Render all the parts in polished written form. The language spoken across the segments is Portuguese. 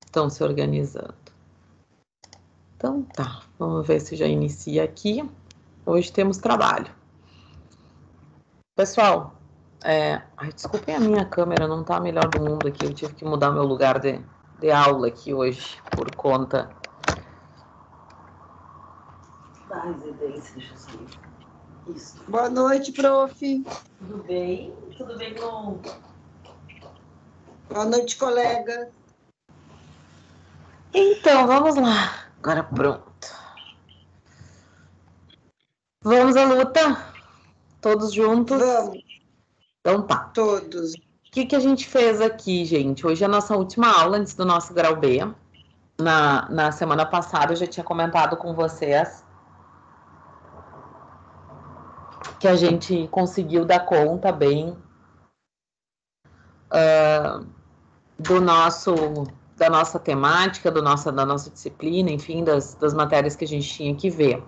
estão se organizando. Então tá, vamos ver se já inicia aqui. Hoje temos trabalho. Pessoal, desculpem, a minha câmera não tá a melhor do mundo aqui. Eu tive que mudar meu lugar de aula aqui hoje, por conta... Isso. Boa noite, prof. Tudo bem? Tudo bem com... Boa noite, colega. Então, vamos lá. Agora pronto. Vamos à luta? Todos juntos? Vamos. Então tá. Todos. O que a gente fez aqui, gente? Hoje é a nossa última aula antes do nosso grau B. Na semana passada eu já tinha comentado com vocês que a gente conseguiu dar conta bem da nossa temática, da nossa disciplina, enfim, das matérias que a gente tinha que ver.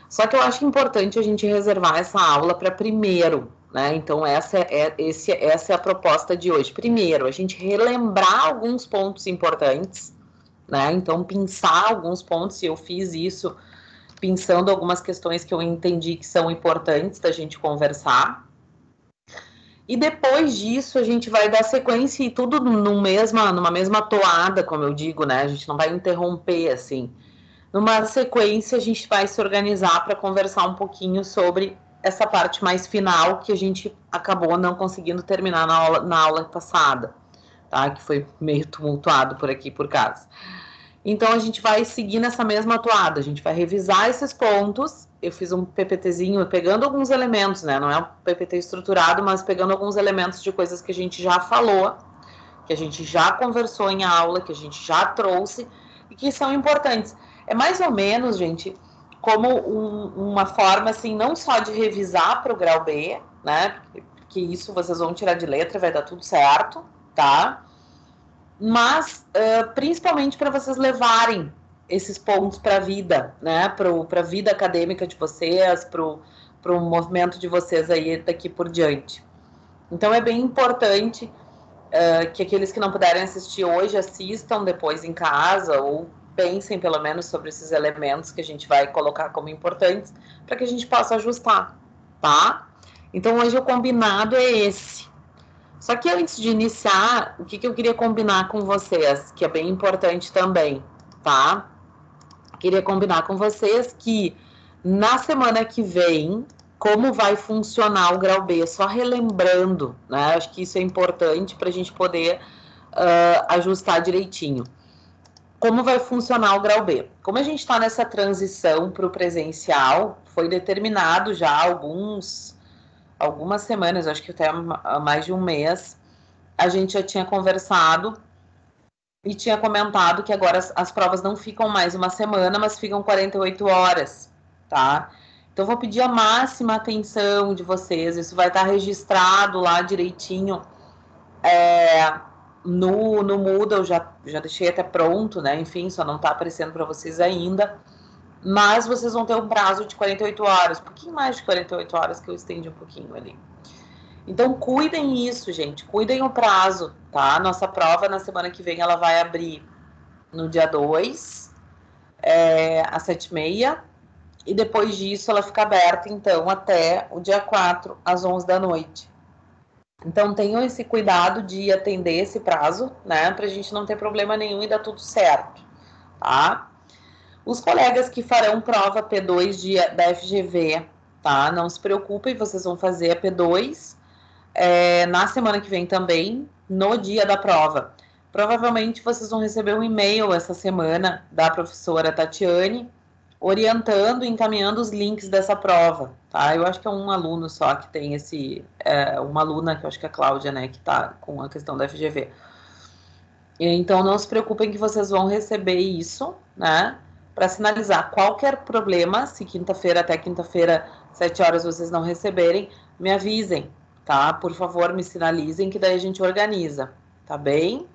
Só que eu acho importante a gente reservar essa aula para primeiro, né? Então, essa é a proposta de hoje. Primeiro, a gente relembrar alguns pontos importantes, né? Então, pensar alguns pontos, e eu fiz isso pensando algumas questões que eu entendi que são importantes da gente conversar. E depois disso, a gente vai dar sequência e tudo numa mesma toada, como eu digo, né? A gente não vai interromper, assim. Numa sequência, a gente vai se organizar para conversar um pouquinho sobre essa parte mais final que a gente acabou não conseguindo terminar na aula passada, tá? Que foi meio tumultuado por aqui, por casa. Então, a gente vai seguir nessa mesma toada, a gente vai revisar esses pontos. Eu fiz um PPTzinho pegando alguns elementos, né? Não é um PPT estruturado, mas pegando alguns elementos de coisas que a gente já falou, que a gente já conversou em aula, que a gente já trouxe e que são importantes. É mais ou menos, gente, como uma forma, assim, não só de revisar para o grau B, né? Que isso vocês vão tirar de letra, vai dar tudo certo, tá? Mas, principalmente para vocês levarem esses pontos para a vida, né? Para a vida acadêmica de vocês, para o movimento de vocês aí daqui por diante. Então, é bem importante que aqueles que não puderem assistir hoje assistam depois em casa ou pensem pelo menos sobre esses elementos que a gente vai colocar como importantes para que a gente possa ajustar, tá? Então, hoje o combinado é esse. Só que antes de iniciar, o que eu queria combinar com vocês, que é bem importante também, tá? Queria combinar com vocês que na semana que vem, como vai funcionar o grau B, só relembrando, né? Acho que isso é importante para a gente poder ajustar direitinho. Como vai funcionar o grau B? Como a gente está nessa transição para o presencial, foi determinado já algumas semanas, acho que até há mais de um mês, a gente já tinha conversado e tinha comentado que agora as provas não ficam mais uma semana, mas ficam 48 horas, tá? Então, vou pedir a máxima atenção de vocês, isso vai estar registrado lá direitinho no Moodle, eu já deixei até pronto, né? Enfim, só não tá aparecendo para vocês ainda, mas vocês vão ter um prazo de 48 horas, um pouquinho mais de 48 horas, que eu estendi um pouquinho ali. Então, cuidem isso, gente, cuidem o prazo, tá? Nossa prova na semana que vem, ela vai abrir no dia 2, às 7h30, e depois disso ela fica aberta, então, até o dia 4, às 11 da noite. Então, tenham esse cuidado de atender esse prazo, né? Pra gente não ter problema nenhum e dar tudo certo, tá? Os colegas que farão prova P2 da FGV, tá? Não se preocupem, vocês vão fazer a P2 na semana que vem também, no dia da prova. Provavelmente vocês vão receber um e-mail essa semana da professora Tatiane, orientando e encaminhando os links dessa prova, tá? Eu acho que é um aluno só que tem uma aluna, que eu acho que é a Cláudia, né, que tá com a questão da FGV. Então, não se preocupem que vocês vão receber isso, né, para sinalizar qualquer problema, se até quinta-feira, 7 horas, vocês não receberem, me avisem, tá? Por favor, me sinalizem, que daí a gente organiza, tá bem?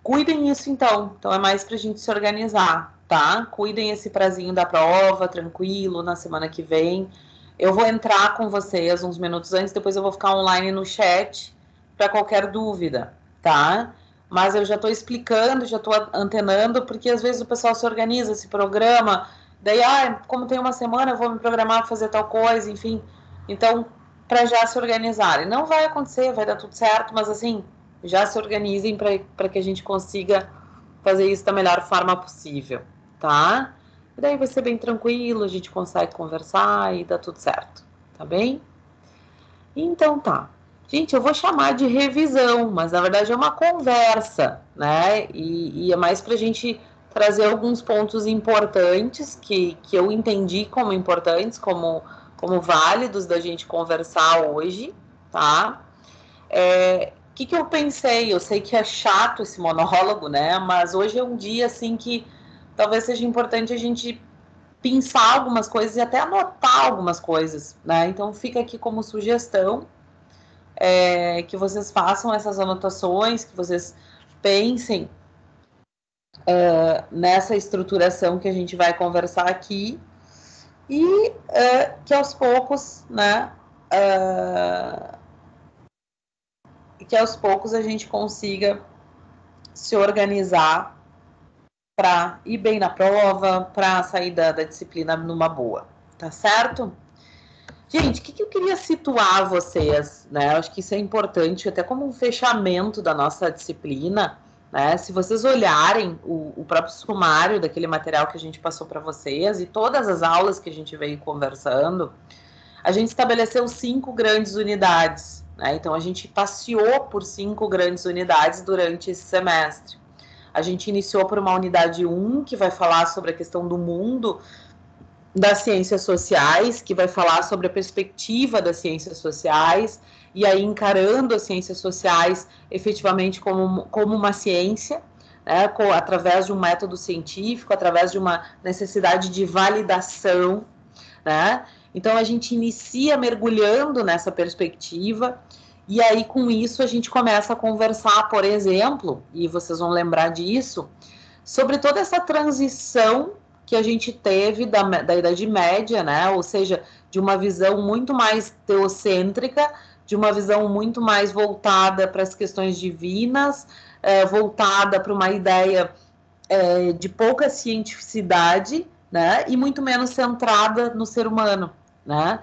Cuidem isso, então. Então, é mais pra gente se organizar, tá? Cuidem esse prazinho da prova, tranquilo, na semana que vem. Eu vou entrar com vocês uns minutos antes, depois eu vou ficar online no chat para qualquer dúvida, tá? mas eu já estou explicando, já estou antenando, porque às vezes o pessoal se organiza, se programa, daí, como tem uma semana, eu vou me programar para fazer tal coisa, enfim. Então, para já se organizarem. Não vai acontecer, vai dar tudo certo, mas assim, já se organizem para que a gente consiga fazer isso da melhor forma possível, tá? E daí vai ser bem tranquilo, a gente consegue conversar e dá tudo certo, tá bem? Então tá. Gente, eu vou chamar de revisão, mas na verdade é uma conversa, né? E é mais pra gente trazer alguns pontos importantes que eu entendi como importantes, como válidos da gente conversar hoje, tá? Que eu pensei? Eu sei que é chato esse monólogo, né? Mas hoje é um dia, assim, que talvez seja importante a gente pensar algumas coisas e até anotar algumas coisas, né? Então fica aqui como sugestão que vocês façam essas anotações, que vocês pensem nessa estruturação que a gente vai conversar aqui e que aos poucos, né? Que aos poucos a gente consiga se organizar para ir bem na prova, para sair da disciplina numa boa, tá certo? Gente, o que eu queria situar vocês, né? Eu acho que isso é importante, até como um fechamento da nossa disciplina, né? Se vocês olharem o próprio sumário daquele material que a gente passou para vocês e todas as aulas que a gente veio conversando, a gente estabeleceu 5 grandes unidades, né? Então, a gente passeou por 5 grandes unidades durante esse semestre. A gente iniciou por uma unidade 1, que vai falar sobre a questão do mundo das ciências sociais, que vai falar sobre a perspectiva das ciências sociais, e aí encarando as ciências sociais efetivamente como uma ciência, né, através de um método científico, através de uma necessidade de validação, né? Então a gente inicia mergulhando nessa perspectiva, e aí com isso a gente começa a conversar, por exemplo, e vocês vão lembrar disso, sobre toda essa transição que a gente teve da Idade Média, né? Ou seja, de uma visão muito mais teocêntrica, de uma visão muito mais voltada para as questões divinas, voltada para uma ideia de pouca cientificidade, né? E muito menos centrada no ser humano, né?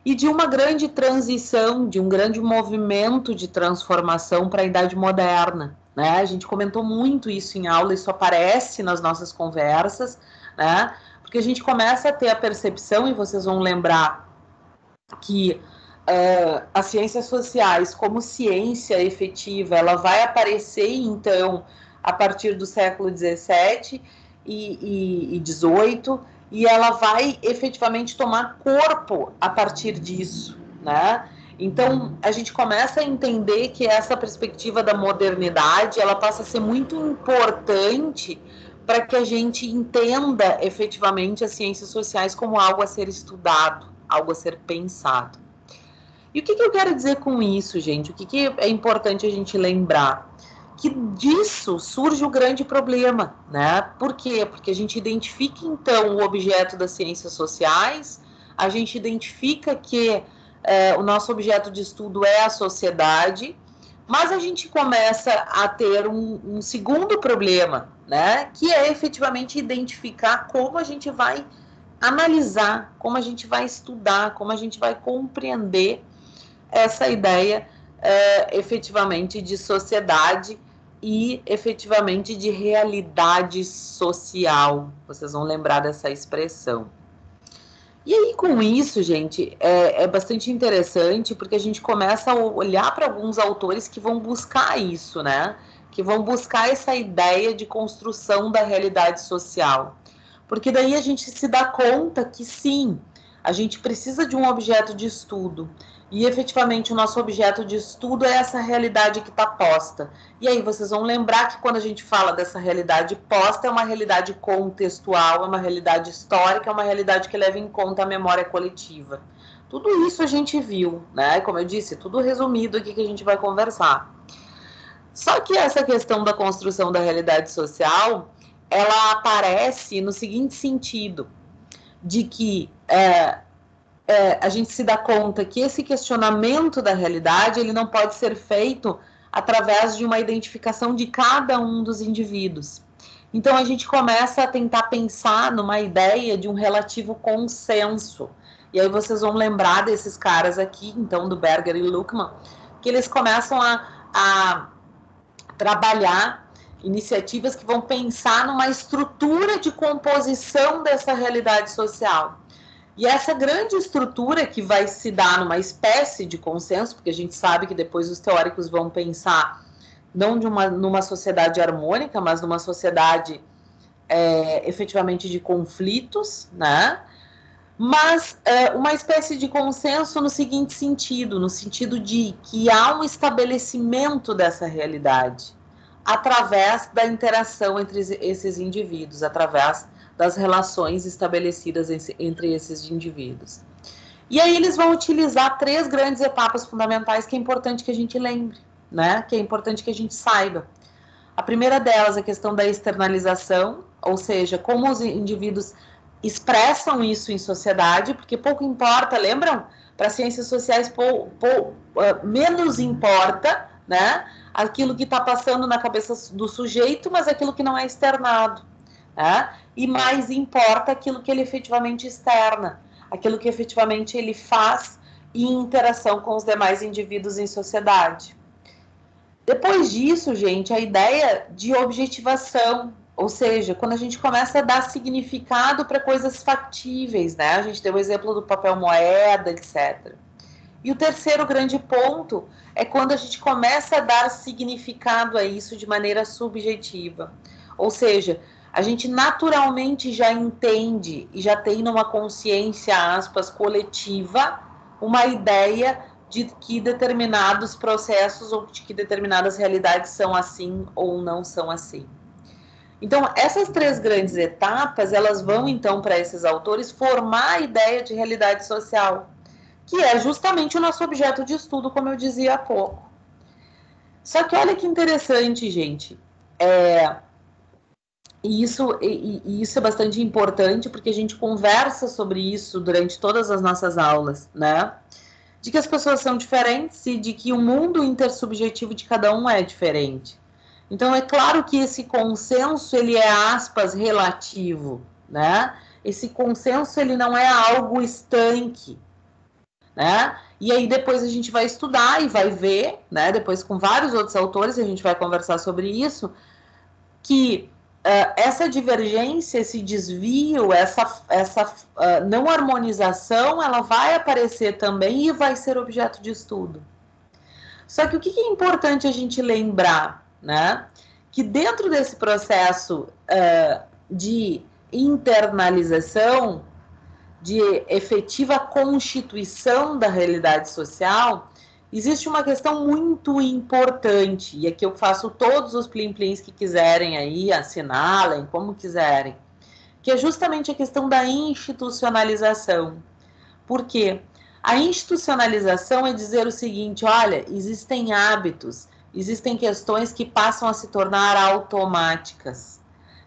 E de uma grande transição, de um grande movimento de transformação para a Idade Moderna, né? A gente comentou muito isso em aula, isso aparece nas nossas conversas, né? Porque a gente começa a ter a percepção, e vocês vão lembrar que as ciências sociais como ciência efetiva, ela vai aparecer, então, a partir do século XVII e XVIII, e ela vai efetivamente tomar corpo a partir disso, né? Então, a gente começa a entender que essa perspectiva da modernidade, ela passa a ser muito importante para que a gente entenda efetivamente as ciências sociais como algo a ser estudado, algo a ser pensado. E o que eu quero dizer com isso, gente? O que é importante a gente lembrar? Que disso surge o grande problema, né? Por quê? Porque a gente identifica, então, o objeto das ciências sociais, a gente identifica que o nosso objeto de estudo é a sociedade, mas a gente começa a ter um segundo problema, né? Que é efetivamente identificar como a gente vai analisar, como a gente vai estudar, como a gente vai compreender essa ideia efetivamente de sociedade e efetivamente de realidade social. Vocês vão lembrar dessa expressão. E aí, com isso, gente, é bastante interessante, porque a gente começa a olhar para alguns autores que vão buscar isso, né? Que vão buscar essa ideia de construção da realidade social. Porque daí a gente se dá conta que, sim, a gente precisa de um objeto de estudo. E, efetivamente, o nosso objeto de estudo é essa realidade que está posta. E aí vocês vão lembrar que quando a gente fala dessa realidade posta, é uma realidade contextual, é uma realidade histórica, é uma realidade que leva em conta a memória coletiva. Tudo isso a gente viu, né? Como eu disse, tudo resumido aqui que a gente vai conversar. Só que essa questão da construção da realidade social, ela aparece no seguinte sentido, de que a gente se dá conta que esse questionamento da realidade, ele não pode ser feito através de uma identificação de cada um dos indivíduos. Então, a gente começa a tentar pensar numa ideia de um relativo consenso. E aí vocês vão lembrar desses caras aqui, então, do Berger e Luckmann, que eles começam a trabalhar iniciativas que vão pensar numa estrutura de composição dessa realidade social. E essa grande estrutura que vai se dar numa espécie de consenso, porque a gente sabe que depois os teóricos vão pensar não numa sociedade harmônica, mas numa sociedade efetivamente de conflitos, né? Mas uma espécie de consenso no seguinte sentido, no sentido de que há um estabelecimento dessa realidade através da interação entre esses indivíduos, através das relações estabelecidas entre esses indivíduos. E aí eles vão utilizar 3 grandes etapas fundamentais que é importante que a gente lembre, né? Que é importante que a gente saiba. A primeira delas é a questão da externalização, ou seja, como os indivíduos expressam isso em sociedade, porque pouco importa, lembram? Para ciências sociais, menos importa, né? Aquilo que está passando na cabeça do sujeito, mas aquilo que não é externado, né? E mais importa aquilo que ele efetivamente externa, aquilo que efetivamente ele faz em interação com os demais indivíduos em sociedade. Depois disso, gente, a ideia de objetivação, ou seja, quando a gente começa a dar significado para coisas factíveis, né? A gente deu o exemplo do papel moeda, etc. E o terceiro grande ponto é quando a gente começa a dar significado a isso de maneira subjetiva. Ou seja, a gente naturalmente já entende e já tem numa consciência, aspas, coletiva, uma ideia de que determinados processos ou de que determinadas realidades são assim ou não são assim. Então, essas 3 grandes etapas, elas vão, então, para esses autores, formar a ideia de realidade social, que é justamente o nosso objeto de estudo, como eu dizia há pouco. Só que olha que interessante, gente, e isso é bastante importante, porque a gente conversa sobre isso durante todas as nossas aulas, né? De que as pessoas são diferentes e de que o mundo intersubjetivo de cada um é diferente. Então, é claro que esse consenso, ele é, aspas, relativo, né? Esse consenso, ele não é algo estanque, né? E aí depois a gente vai estudar e vai ver, né? Depois com vários outros autores, a gente vai conversar sobre isso, que essa divergência, esse desvio, essa não harmonização, ela vai aparecer também e vai ser objeto de estudo. Só que o que é importante a gente lembrar, né? Que dentro desse processo de internalização, de efetiva constituição da realidade social, existe uma questão muito importante, e aqui eu faço todos os plim-plims que quiserem aí, assinalem, como quiserem, que é justamente a questão da institucionalização. Por quê? A institucionalização é dizer o seguinte, olha, existem hábitos, existem questões que passam a se tornar automáticas,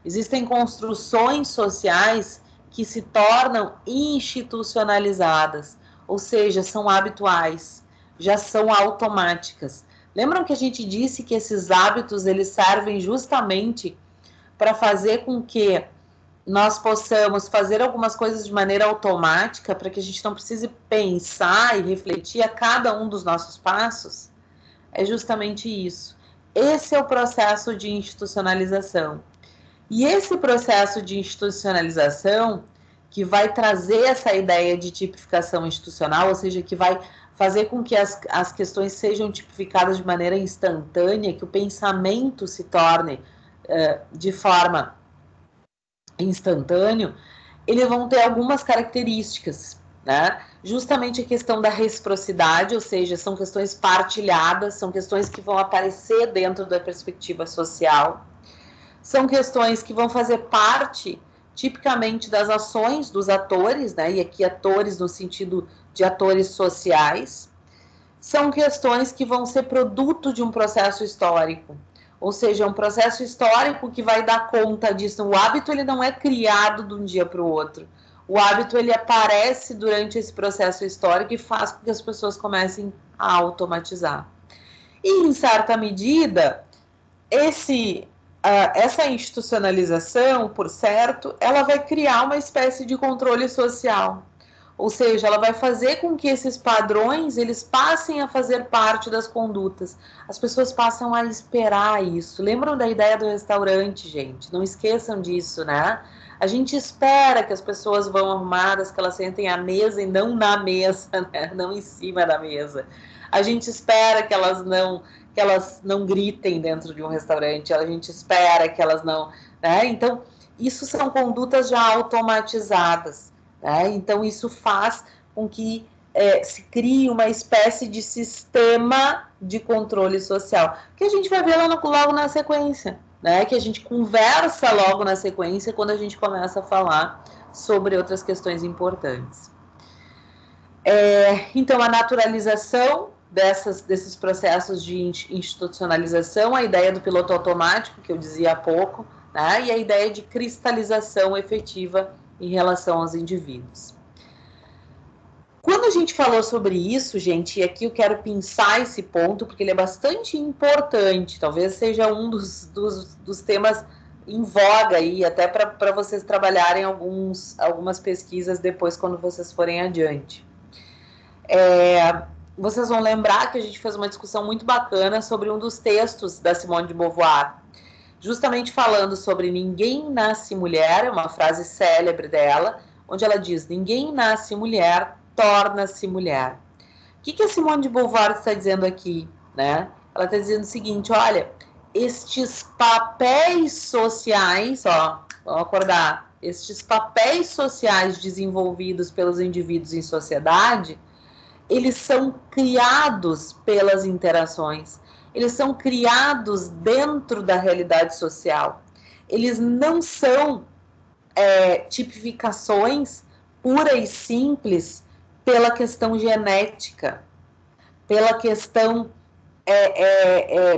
existem construções sociais que se tornam institucionalizadas, ou seja, são habituais, já são automáticas. Lembram que a gente disse que esses hábitos, eles servem justamente para fazer com que nós possamos fazer algumas coisas de maneira automática, para que a gente não precise pensar e refletir a cada um dos nossos passos? É justamente isso. Esse é o processo de institucionalização. E esse processo de institucionalização, que vai trazer essa ideia de tipificação institucional, ou seja, que vai fazer com que as questões sejam tipificadas de maneira instantânea, que o pensamento se torne de forma instantânea, eles vão ter algumas características, né? Justamente a questão da reciprocidade, ou seja, são questões partilhadas, são questões que vão aparecer dentro da perspectiva social, são questões que vão fazer parte, tipicamente, das ações dos atores, né? E aqui atores no sentido de atores sociais, são questões que vão ser produto de um processo histórico, ou seja, um processo histórico que vai dar conta disso. O hábito, ele não é criado de um dia para o outro. O hábito, ele aparece durante esse processo histórico e faz com que as pessoas comecem a automatizar. E, em certa medida, essa institucionalização, por certo, ela vai criar uma espécie de controle social. Ou seja, ela vai fazer com que esses padrões, eles passem a fazer parte das condutas. As pessoas passam a esperar isso. Lembram da ideia do restaurante, gente? Não esqueçam disso, né? A gente espera que as pessoas vão arrumadas, que elas sentem à mesa e não na mesa, né? Não em cima da mesa. A gente espera que elas não gritem dentro de um restaurante, a gente espera que elas não... Né? Então, isso são condutas já automatizadas. Né? Então, isso faz com que se crie uma espécie de sistema de controle social, que a gente vai ver logo na sequência, né? Que a gente conversa logo na sequência quando a gente começa a falar sobre outras questões importantes. Então, a naturalização desses processos de institucionalização, a ideia do piloto automático, que eu dizia há pouco, né? E a ideia de cristalização efetiva em relação aos indivíduos. Quando a gente falou sobre isso, gente, e aqui eu quero pensar esse ponto, porque ele é bastante importante, talvez seja um dos temas em voga aí, até para vocês trabalharem algumas pesquisas depois, quando vocês forem adiante. Vocês vão lembrar que a gente fez uma discussão muito bacana sobre um dos textos da Simone de Beauvoir, justamente falando sobre ninguém nasce mulher, é uma frase célebre dela, onde ela diz, ninguém nasce mulher, torna-se mulher. O que a Simone de Beauvoir está dizendo aqui? Né? Ela está dizendo o seguinte, olha, estes papéis sociais, vamos acordar, estes papéis sociais desenvolvidos pelos indivíduos em sociedade, eles são criados pelas interações, eles são criados dentro da realidade social. Eles não são tipificações puras e simples pela questão genética, pela questão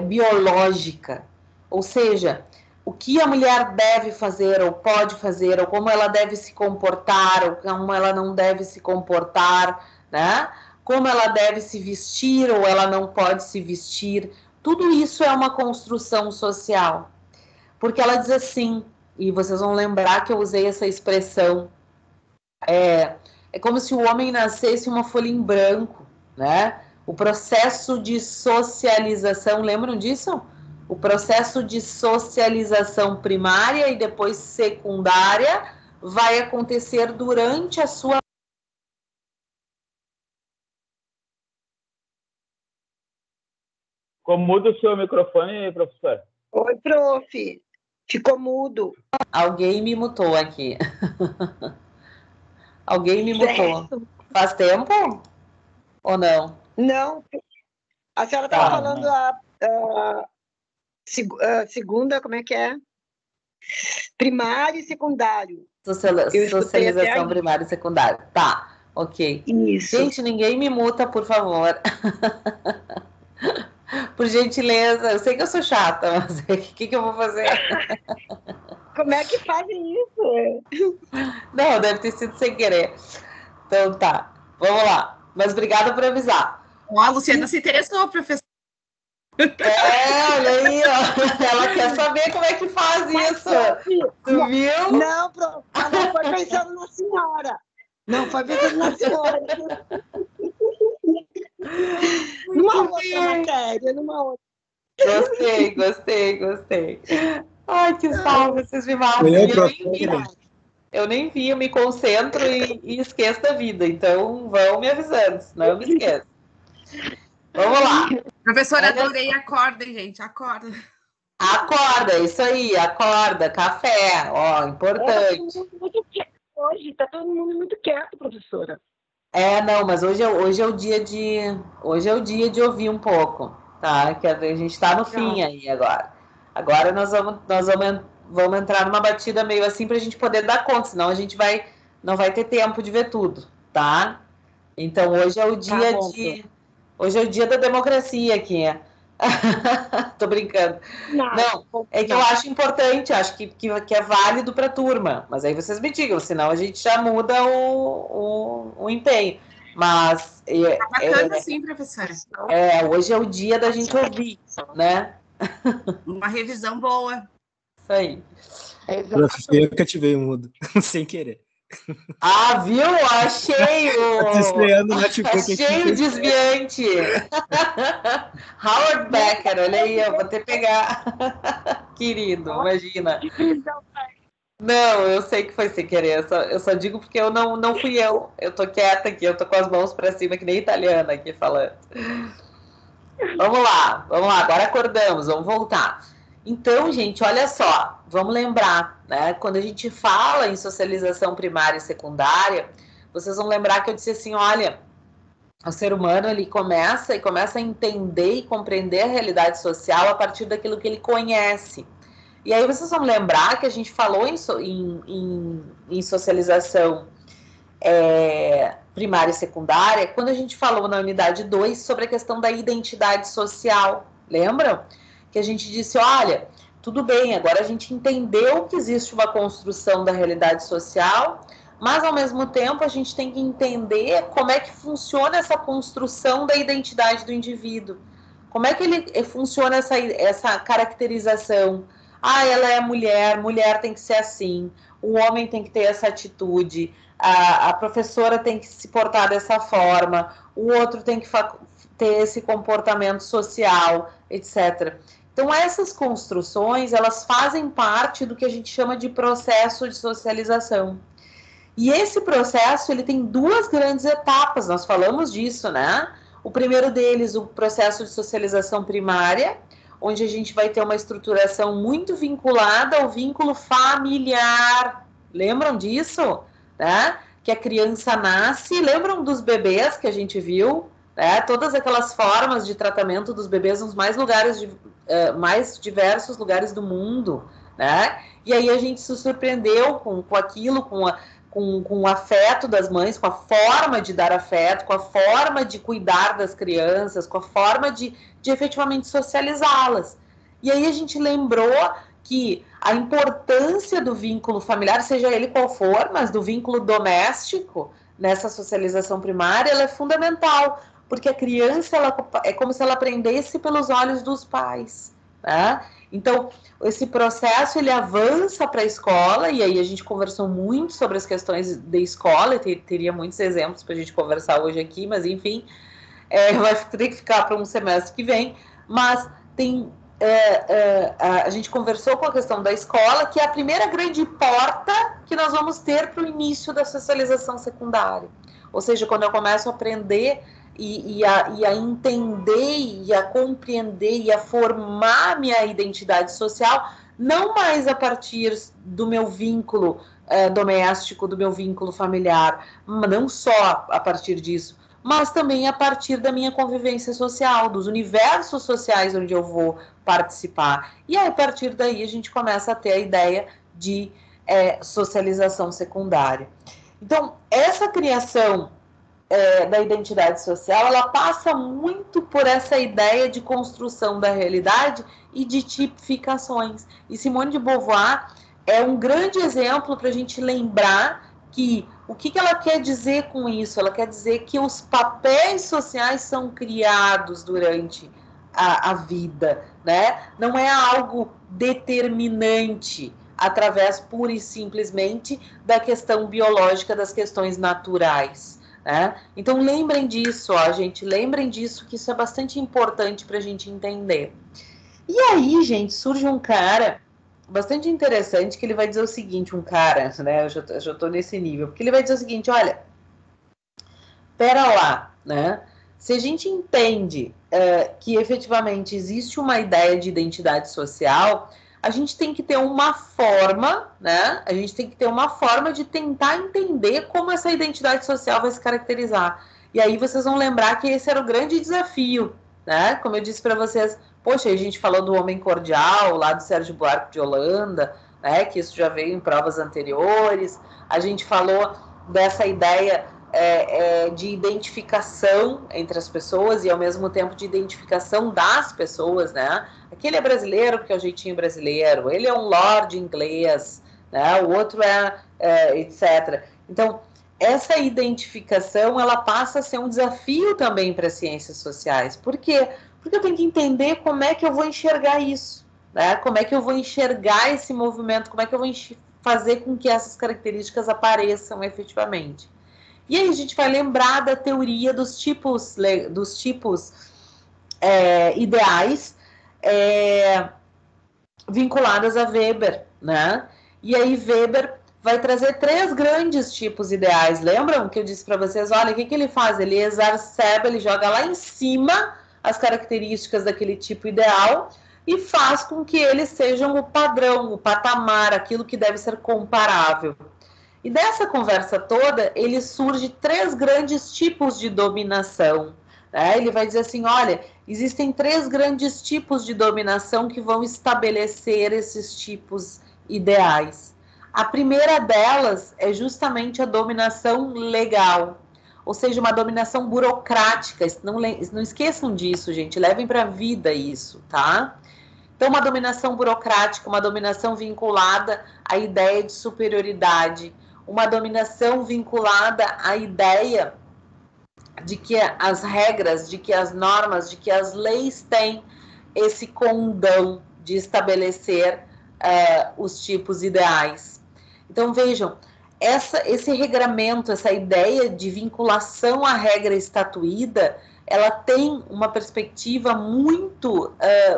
biológica. Ou seja, o que a mulher deve fazer ou pode fazer, ou como ela deve se comportar, ou como ela não deve se comportar, né? Como ela deve se vestir ou ela não pode se vestir, tudo isso é uma construção social. Porque ela diz assim, e vocês vão lembrar que eu usei essa expressão, é como se o homem nascesse uma folha em branco, né? O processo de socialização, lembram disso? O processo de socialização primária e depois secundária vai acontecer durante a sua... Ficou mudo o seu microfone, professor? Oi, prof. Ficou mudo. Alguém me mutou aqui. Alguém me mutou. Faz tempo? Ou não? Não. A senhora estava falando a segunda, como é que é? Primário e secundário. Socialização primária e secundária. Tá, ok. Isso. Gente, ninguém me muta, por favor. Por gentileza, eu sei que eu sou chata, mas o que eu vou fazer? Como é que fazem isso? Não, deve ter sido sem querer. Então tá, vamos lá. Mas obrigada por avisar. A Luciana se interessou, professor. Olha aí, ó. Ela quer saber como é que faz isso. Tu viu? Não, prof, ela não foi pensando na senhora. Não foi pensando na senhora. Numa outra matéria, numa outra. Gostei. Ai, que salve, vocês me matam. Eu nem vi, eu me concentro e esqueço da vida. Então, vão me avisando, senão eu me esqueço. Vamos lá. Professora, adorei, acordem, gente, acorda. Acorda, isso aí, acorda, café, ó, importante. Hoje está todo mundo muito quieto, professora. Não, mas hoje é o dia de ouvir um pouco, tá? Que a gente está no fim aí agora. Agora nós vamos entrar numa batida meio assim para a gente poder dar conta, senão a gente não vai ter tempo de ver tudo, tá? Então hoje é o dia hoje é o dia da democracia aqui. Tô brincando. Não, é que eu acho importante, acho que é válido para a turma, mas aí vocês me digam, senão a gente já muda o empenho. Mas Bacana sim, professora. hoje é o dia da gente ouvir, né? Uma revisão boa. Isso aí. Professor, eu que ativei o mudo, sem querer. Ah, viu? Achei o desviante. Howard Becker, olha aí, eu vou ter que pegar. Querido, imagina. Não, eu sei que foi sem querer, eu só digo porque não fui eu. Eu tô quieta aqui, eu tô com as mãos para cima, que nem italiana aqui falando. Vamos lá, agora acordamos, vamos voltar. Então, gente, olha só, vamos lembrar, né? Quando a gente fala em socialização primária e secundária, vocês vão lembrar que eu disse assim, olha, o ser humano ele começa a entender e compreender a realidade social a partir daquilo que ele conhece. E aí vocês vão lembrar que a gente falou em socialização primária e secundária, quando a gente falou na unidade 2 sobre a questão da identidade social. Lembram? Que a gente disse, olha, tudo bem, agora a gente entendeu que existe uma construção da realidade social, mas ao mesmo tempo a gente tem que entender como é que funciona essa construção da identidade do indivíduo. Como é que funciona essa caracterização? Ah, ela é mulher tem que ser assim, o homem tem que ter essa atitude, a professora tem que se portar dessa forma, o outro tem que ter esse comportamento social, etc. Então, essas construções, elas fazem parte do que a gente chama de processo de socialização. E esse processo, ele tem duas grandes etapas, nós falamos disso, né? O primeiro deles, o processo de socialização primária, onde a gente vai ter uma estruturação muito vinculada ao vínculo familiar. Lembram disso? Né? Que a criança nasce, lembram dos bebês que a gente viu? Né? Todas aquelas formas de tratamento dos bebês nos mais diversos lugares do mundo. Né? E aí a gente se surpreendeu com aquilo, com o afeto das mães, com a forma de dar afeto, com a forma de cuidar das crianças, com a forma de efetivamente socializá-las. E aí a gente lembrou que a importância do vínculo familiar, seja ele qual for, mas do vínculo doméstico nessa socialização primária, ela é fundamental, porque a criança é como se ela aprendesse pelos olhos dos pais, né? Então, esse processo, ele avança para a escola, e aí a gente conversou muito sobre as questões de escola, teria muitos exemplos para a gente conversar hoje aqui, mas enfim, vai ter que ficar para um semestre que vem, mas a gente conversou com a questão da escola, que é a primeira grande porta que nós vamos ter para o início da socialização secundária. Ou seja, quando eu começo a aprender e a entender e a compreender e a formar minha identidade social, não mais a partir do meu vínculo doméstico, do meu vínculo familiar, não só a partir disso, mas também a partir da minha convivência social, dos universos sociais onde eu vou participar. E aí, a partir daí, a gente começa a ter a ideia de socialização secundária. Então, essa criação da identidade social, ela passa muito por essa ideia de construção da realidade e de tipificações. E Simone de Beauvoir é um grande exemplo para a gente lembrar que o que ela quer dizer com isso? Ela quer dizer que os papéis sociais são criados durante a vida, né? Não é algo determinante através pura e simplesmente da questão biológica, das questões naturais. Então, lembrem disso, gente, lembrem disso, que isso é bastante importante para a gente entender. E aí, gente, surge um cara bastante interessante, que ele vai dizer o seguinte, né, eu já tô nesse nível, porque ele vai dizer o seguinte, olha, pera lá, né, se a gente entende que efetivamente existe uma ideia de identidade social, a gente tem que ter uma forma, né? A gente tem que ter uma forma de tentar entender como essa identidade social vai se caracterizar. E aí vocês vão lembrar que esse era o grande desafio, né? Como eu disse para vocês, poxa, a gente falou do homem cordial, lá do Sérgio Buarque de Holanda, né? Que isso já veio em provas anteriores. A gente falou dessa ideia de identificação entre as pessoas e, ao mesmo tempo, de identificação das pessoas, né? Aquele é brasileiro porque é o jeitinho brasileiro, ele é um lord inglês, né? O outro etc. Então, essa identificação, ela passa a ser um desafio também para as ciências sociais. Por quê? Porque eu tenho que entender como é que eu vou enxergar isso, né? Como é que eu vou enxergar esse movimento, como é que eu vou fazer com que essas características apareçam efetivamente. E aí a gente vai lembrar da teoria dos tipos ideais vinculadas a Weber, né? E aí Weber vai trazer 3 grandes tipos ideais. Lembram que eu disse para vocês, olha, o que ele faz? Ele exacerba, ele joga lá em cima as características daquele tipo ideal e faz com que eles sejam o padrão, o patamar, aquilo que deve ser comparável. E dessa conversa toda, ele surge 3 grandes tipos de dominação. Né? Ele vai dizer assim, olha, existem 3 grandes tipos de dominação que vão estabelecer esses tipos ideais. A primeira delas é justamente a dominação legal, ou seja, uma dominação burocrática. Não esqueçam disso, gente, levem para a vida isso, tá? Então, uma dominação burocrática, uma dominação vinculada à ideia de superioridade, uma dominação vinculada à ideia de que as regras, de que as normas, de que as leis têm esse condão de estabelecer os tipos ideais. Então, vejam, esse regramento, essa ideia de vinculação à regra estatuída, ela tem uma perspectiva muito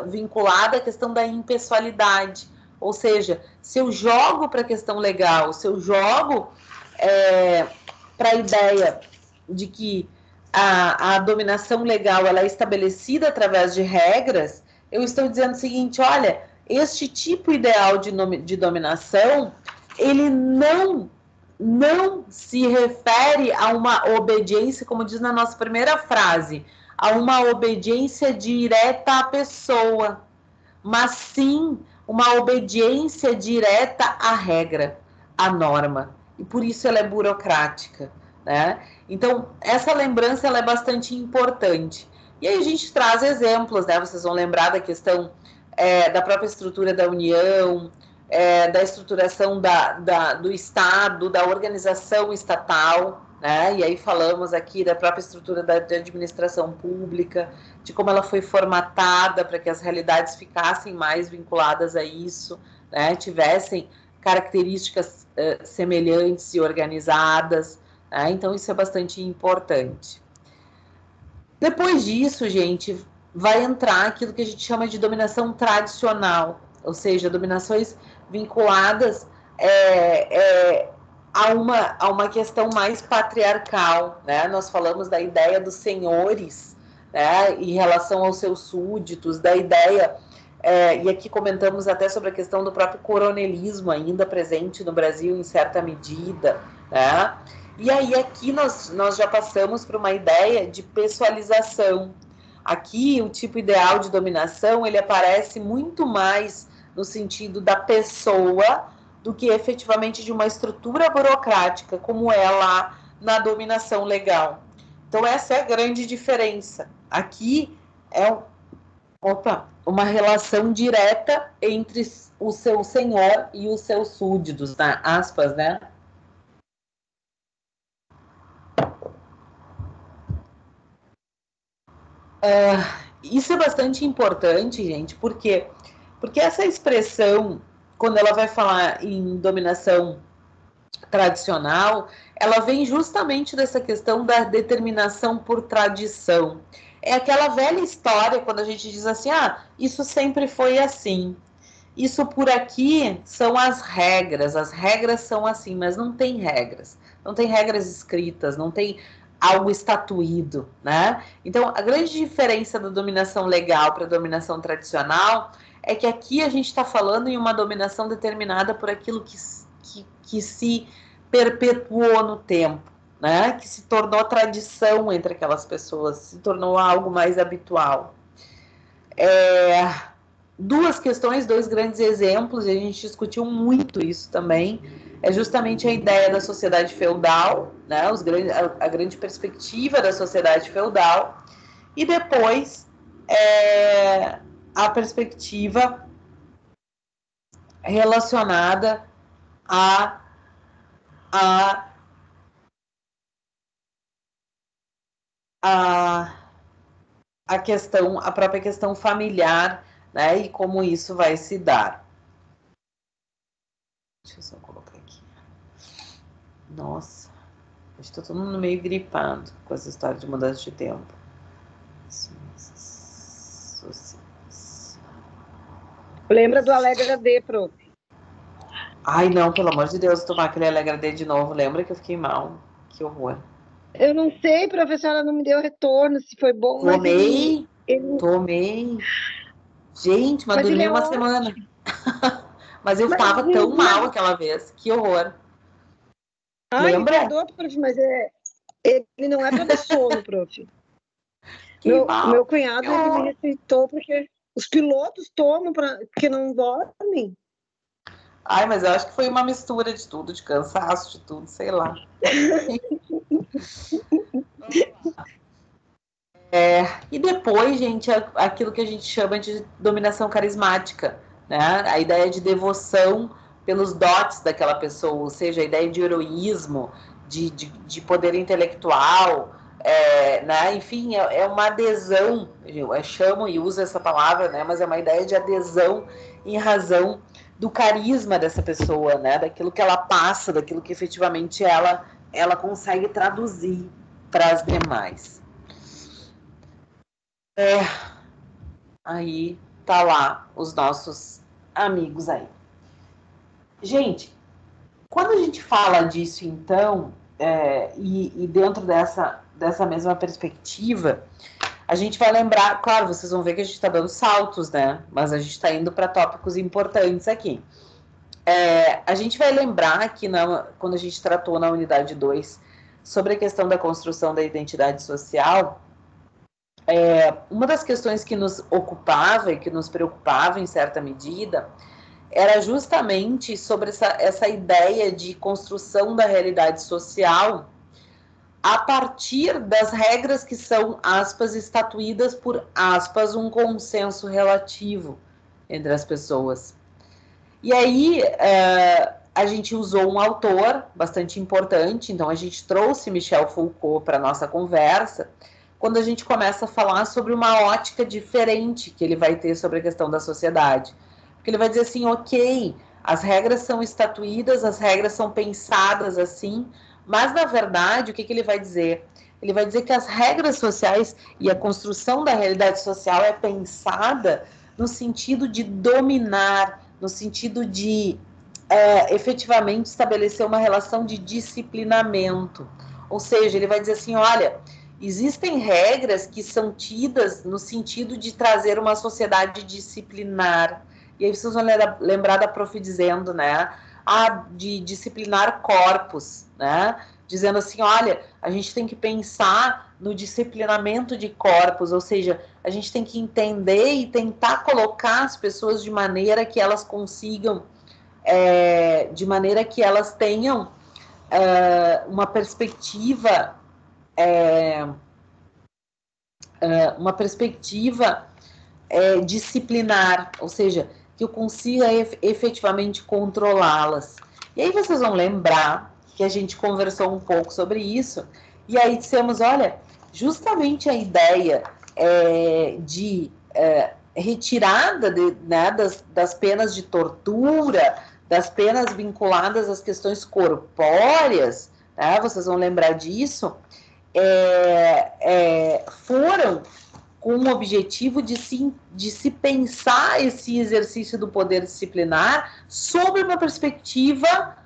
vinculada à questão da impessoalidade. Ou seja, se eu jogo para a questão legal, se eu jogo para a ideia de que a dominação legal ela é estabelecida através de regras, eu estou dizendo o seguinte, olha, este tipo ideal de dominação, ele não se refere a uma obediência, como diz na nossa primeira frase, a uma obediência direta à pessoa, mas sim uma obediência direta à regra, à norma. E por isso ela é burocrática, né? Então, essa lembrança ela é bastante importante. E aí a gente traz exemplos, né? Vocês vão lembrar da questão da própria estrutura da União, da estruturação do Estado, da organização estatal, né? E aí falamos aqui da própria estrutura da administração pública, de como ela foi formatada para que as realidades ficassem mais vinculadas a isso, né? Tivessem características semelhantes e organizadas, né? Então isso é bastante importante. Depois disso, gente, vai entrar aquilo que a gente chama de dominação tradicional, ou seja, dominações vinculadas a uma questão mais patriarcal, né? Nós falamos da ideia dos senhores, né, em relação aos seus súditos, da ideia, e aqui comentamos até sobre a questão do próprio coronelismo ainda presente no Brasil em certa medida, né? E aí aqui nós já passamos para uma ideia de pessoalização. Aqui o tipo ideal de dominação, ele aparece muito mais no sentido da pessoa do que efetivamente de uma estrutura burocrática, como é lá na dominação legal. Então essa é a grande diferença. Aqui é uma relação direta entre o seu senhor e os seus súditos, tá? Aspas, né? Isso é bastante importante, gente, porque essa expressão, quando ela vai falar em dominação tradicional, ela vem justamente dessa questão da determinação por tradição. É aquela velha história quando a gente diz assim, isso sempre foi assim. Isso por aqui são as regras são assim, mas não tem regras. Não tem regras escritas, não tem algo estatuído, né? Então, a grande diferença da dominação legal para a dominação tradicional é que aqui a gente está falando em uma dominação determinada por aquilo que se perpetuou no tempo, né? Que se tornou tradição entre aquelas pessoas, se tornou algo mais habitual. Duas questões, 2 grandes exemplos, e a gente discutiu muito isso também, é justamente a ideia da sociedade feudal, né, a grande perspectiva da sociedade feudal, e depois a perspectiva relacionada a própria questão familiar, né, e como isso vai se dar. Deixa eu só colocar aqui. Nossa, estou todo mundo meio gripado com essa história de mudança de tempo. Lembra do Alegra D, prof. Ai, não, pelo amor de Deus, tomar aquele Alegra D de novo. Lembra que eu fiquei mal? Que horror. Eu não sei, professora, não me deu retorno, se foi bom, Tomei, mas tomei. Gente, mas dormi uma semana. Mas eu tava tão mal aquela vez. Que horror. Ai, lembra? Me perdoa, prof, mas ele não é para dar sono, prof. Meu cunhado ele me receitou porque os pilotos tomam porque não dormem. Ai, mas eu acho que foi uma mistura de tudo, de cansaço, de tudo, sei lá. E depois, gente, aquilo que a gente chama de dominação carismática, né? A ideia de devoção pelos dotes daquela pessoa, ou seja, a ideia de heroísmo, de poder intelectual, né? Enfim, é uma adesão, eu chamo e uso essa palavra, né? Mas é uma ideia de adesão em razão do carisma dessa pessoa, né? Daquilo que ela passa, daquilo que efetivamente ela consegue traduzir para as demais. Aí tá lá os nossos amigos aí. Gente, quando a gente fala disso, então, e dentro dessa mesma perspectiva, a gente vai lembrar, claro, vocês vão ver que a gente está dando saltos, né? Mas a gente está indo para tópicos importantes aqui. A gente vai lembrar que quando a gente tratou na unidade 2 sobre a questão da construção da identidade social, uma das questões que nos ocupava e que nos preocupava em certa medida era justamente sobre essa ideia de construção da realidade social a partir das regras que são, aspas, estatuídas por, aspas, um consenso relativo entre as pessoas. E aí a gente usou um autor bastante importante, então a gente trouxe Michel Foucault para a nossa conversa, quando a gente começa a falar sobre uma ótica diferente que ele vai ter sobre a questão da sociedade. Porque ele vai dizer assim, ok, as regras são estatuídas, as regras são pensadas assim, mas na verdade, o que ele vai dizer? Ele vai dizer que as regras sociais e a construção da realidade social é pensada no sentido de dominar, no sentido de efetivamente estabelecer uma relação de disciplinamento. Ou seja, ele vai dizer assim, olha, existem regras que são tidas no sentido de trazer uma sociedade disciplinar. E aí vocês vão lembrar da prof dizendo, né? De disciplinar corpos, né? Dizendo assim, olha, a gente tem que pensar no disciplinamento de corpos, ou seja, a gente tem que entender e tentar colocar as pessoas de maneira que elas consigam, de maneira que elas tenham uma perspectiva disciplinar, ou seja, que eu consiga efetivamente controlá-las. E aí vocês vão lembrar que a gente conversou um pouco sobre isso, e aí dissemos, olha, justamente a ideia de retirada né, das penas de tortura, das penas vinculadas às questões corpóreas, né, vocês vão lembrar disso, foram com o objetivo de se pensar esse exercício do poder disciplinar sob uma perspectiva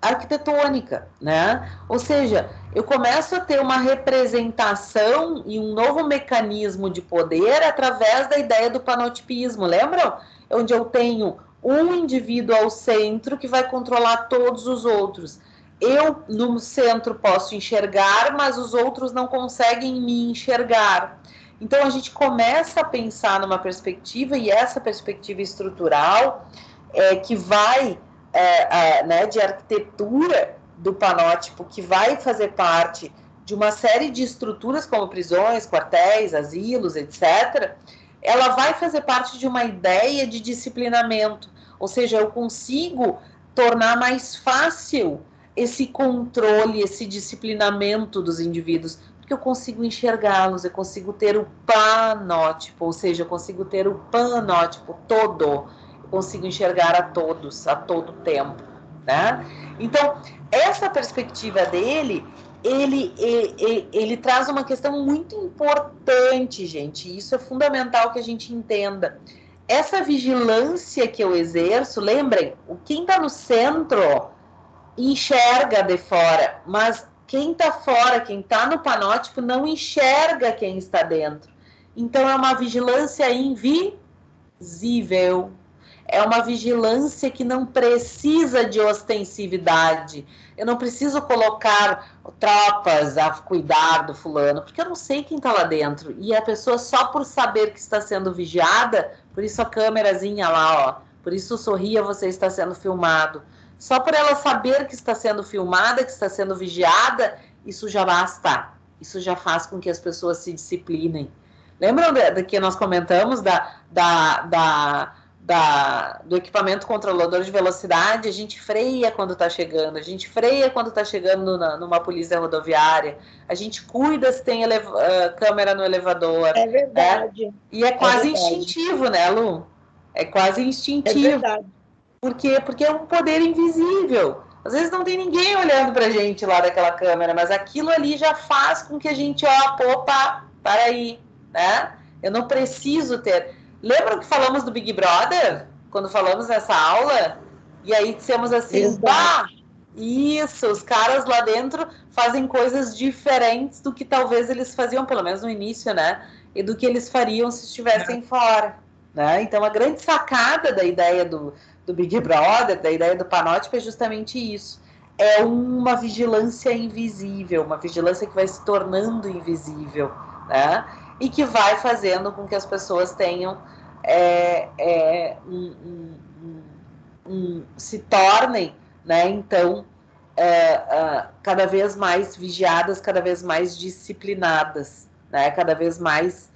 arquitetônica, né? Ou seja, eu começo a ter uma representação e um novo mecanismo de poder através da ideia do panotipismo, lembram? Onde eu tenho um indivíduo ao centro que vai controlar todos os outros. Eu, no centro, posso enxergar, mas os outros não conseguem me enxergar. Então, a gente começa a pensar numa perspectiva, e essa perspectiva estrutural que vai, né, de arquitetura do panótipo, que vai fazer parte de uma série de estruturas como prisões, quartéis, asilos, etc., ela vai fazer parte de uma ideia de disciplinamento. Ou seja, eu consigo tornar mais fácil esse controle, esse disciplinamento dos indivíduos, Porque eu consigo enxergá-los, eu consigo ter o panótipo, ou seja, eu consigo ter o panótipo todo, eu consigo enxergar a todos, a todo tempo, né? Então, essa perspectiva dele, ele traz uma questão muito importante, gente, e isso é fundamental que a gente entenda. Essa vigilância que eu exerço, lembrem, quem está no centro enxerga de fora, mas quem está fora, quem está no panótipo, não enxerga quem está dentro. Então, é uma vigilância invisível. É uma vigilância que não precisa de ostensividade. Eu não preciso colocar tropas a cuidar do fulano, porque eu não sei quem está lá dentro. E a pessoa, só por saber que está sendo vigiada, por isso a câmerazinha lá, ó, por isso sorria, você está sendo filmado. Só por ela saber que está sendo filmada, que está sendo vigiada, isso já basta. Isso já faz com que as pessoas se disciplinem. Lembram do que nós comentamos do equipamento controlador de velocidade? A gente freia quando está chegando, a gente freia quando está chegando numa polícia rodoviária, a gente cuida se tem câmera no elevador. É verdade. Né? E é quase instintivo, né, Lu? É quase instintivo. É verdade. Por quê? Porque é um poder invisível. Às vezes não tem ninguém olhando pra gente lá daquela câmera, mas aquilo ali já faz com que a gente, opa, para aí, né? Eu não preciso ter... Lembram que falamos do Big Brother? Quando falamos nessa aula? E aí dissemos assim, bah, isso, os caras lá dentro fazem coisas diferentes do que talvez eles faziam, pelo menos no início, né? E do que eles fariam se estivessem fora, né? Então, a grande sacada da ideia do Big Brother, da ideia do panótipo, é justamente isso. É uma vigilância invisível, uma vigilância que vai se tornando invisível, né? E que vai fazendo com que as pessoas tenham se tornem, né, então, cada vez mais vigiadas, cada vez mais disciplinadas, né, cada vez mais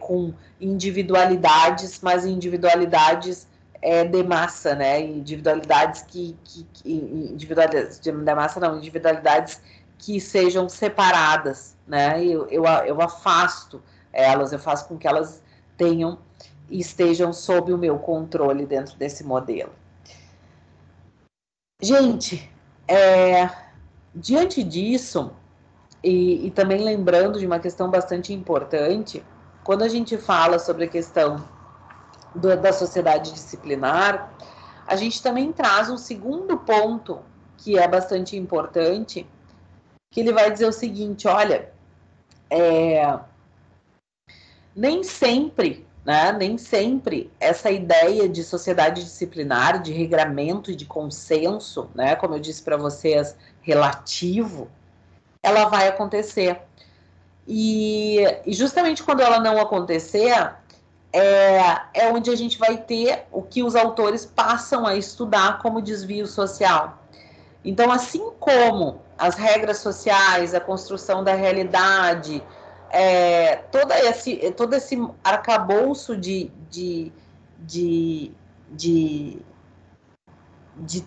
com individualidades, mas individualidades de massa, né, individualidades individualidades de massa não, individualidades que sejam separadas, né, eu afasto elas, eu faço com que elas tenham e estejam sob o meu controle dentro desse modelo. Gente, diante disso, e também lembrando de uma questão bastante importante, quando a gente fala sobre a questão da sociedade disciplinar, a gente também traz um segundo ponto que é bastante importante, que ele vai dizer o seguinte, olha, nem sempre, né, nem sempre essa ideia de sociedade disciplinar, de regramento e de consenso, né, como eu disse para vocês, relativo, ela vai acontecer. E justamente quando ela não acontecer, é onde a gente vai ter o que os autores passam a estudar como desvio social. Então, assim como as regras sociais, a construção da realidade, todo esse arcabouço de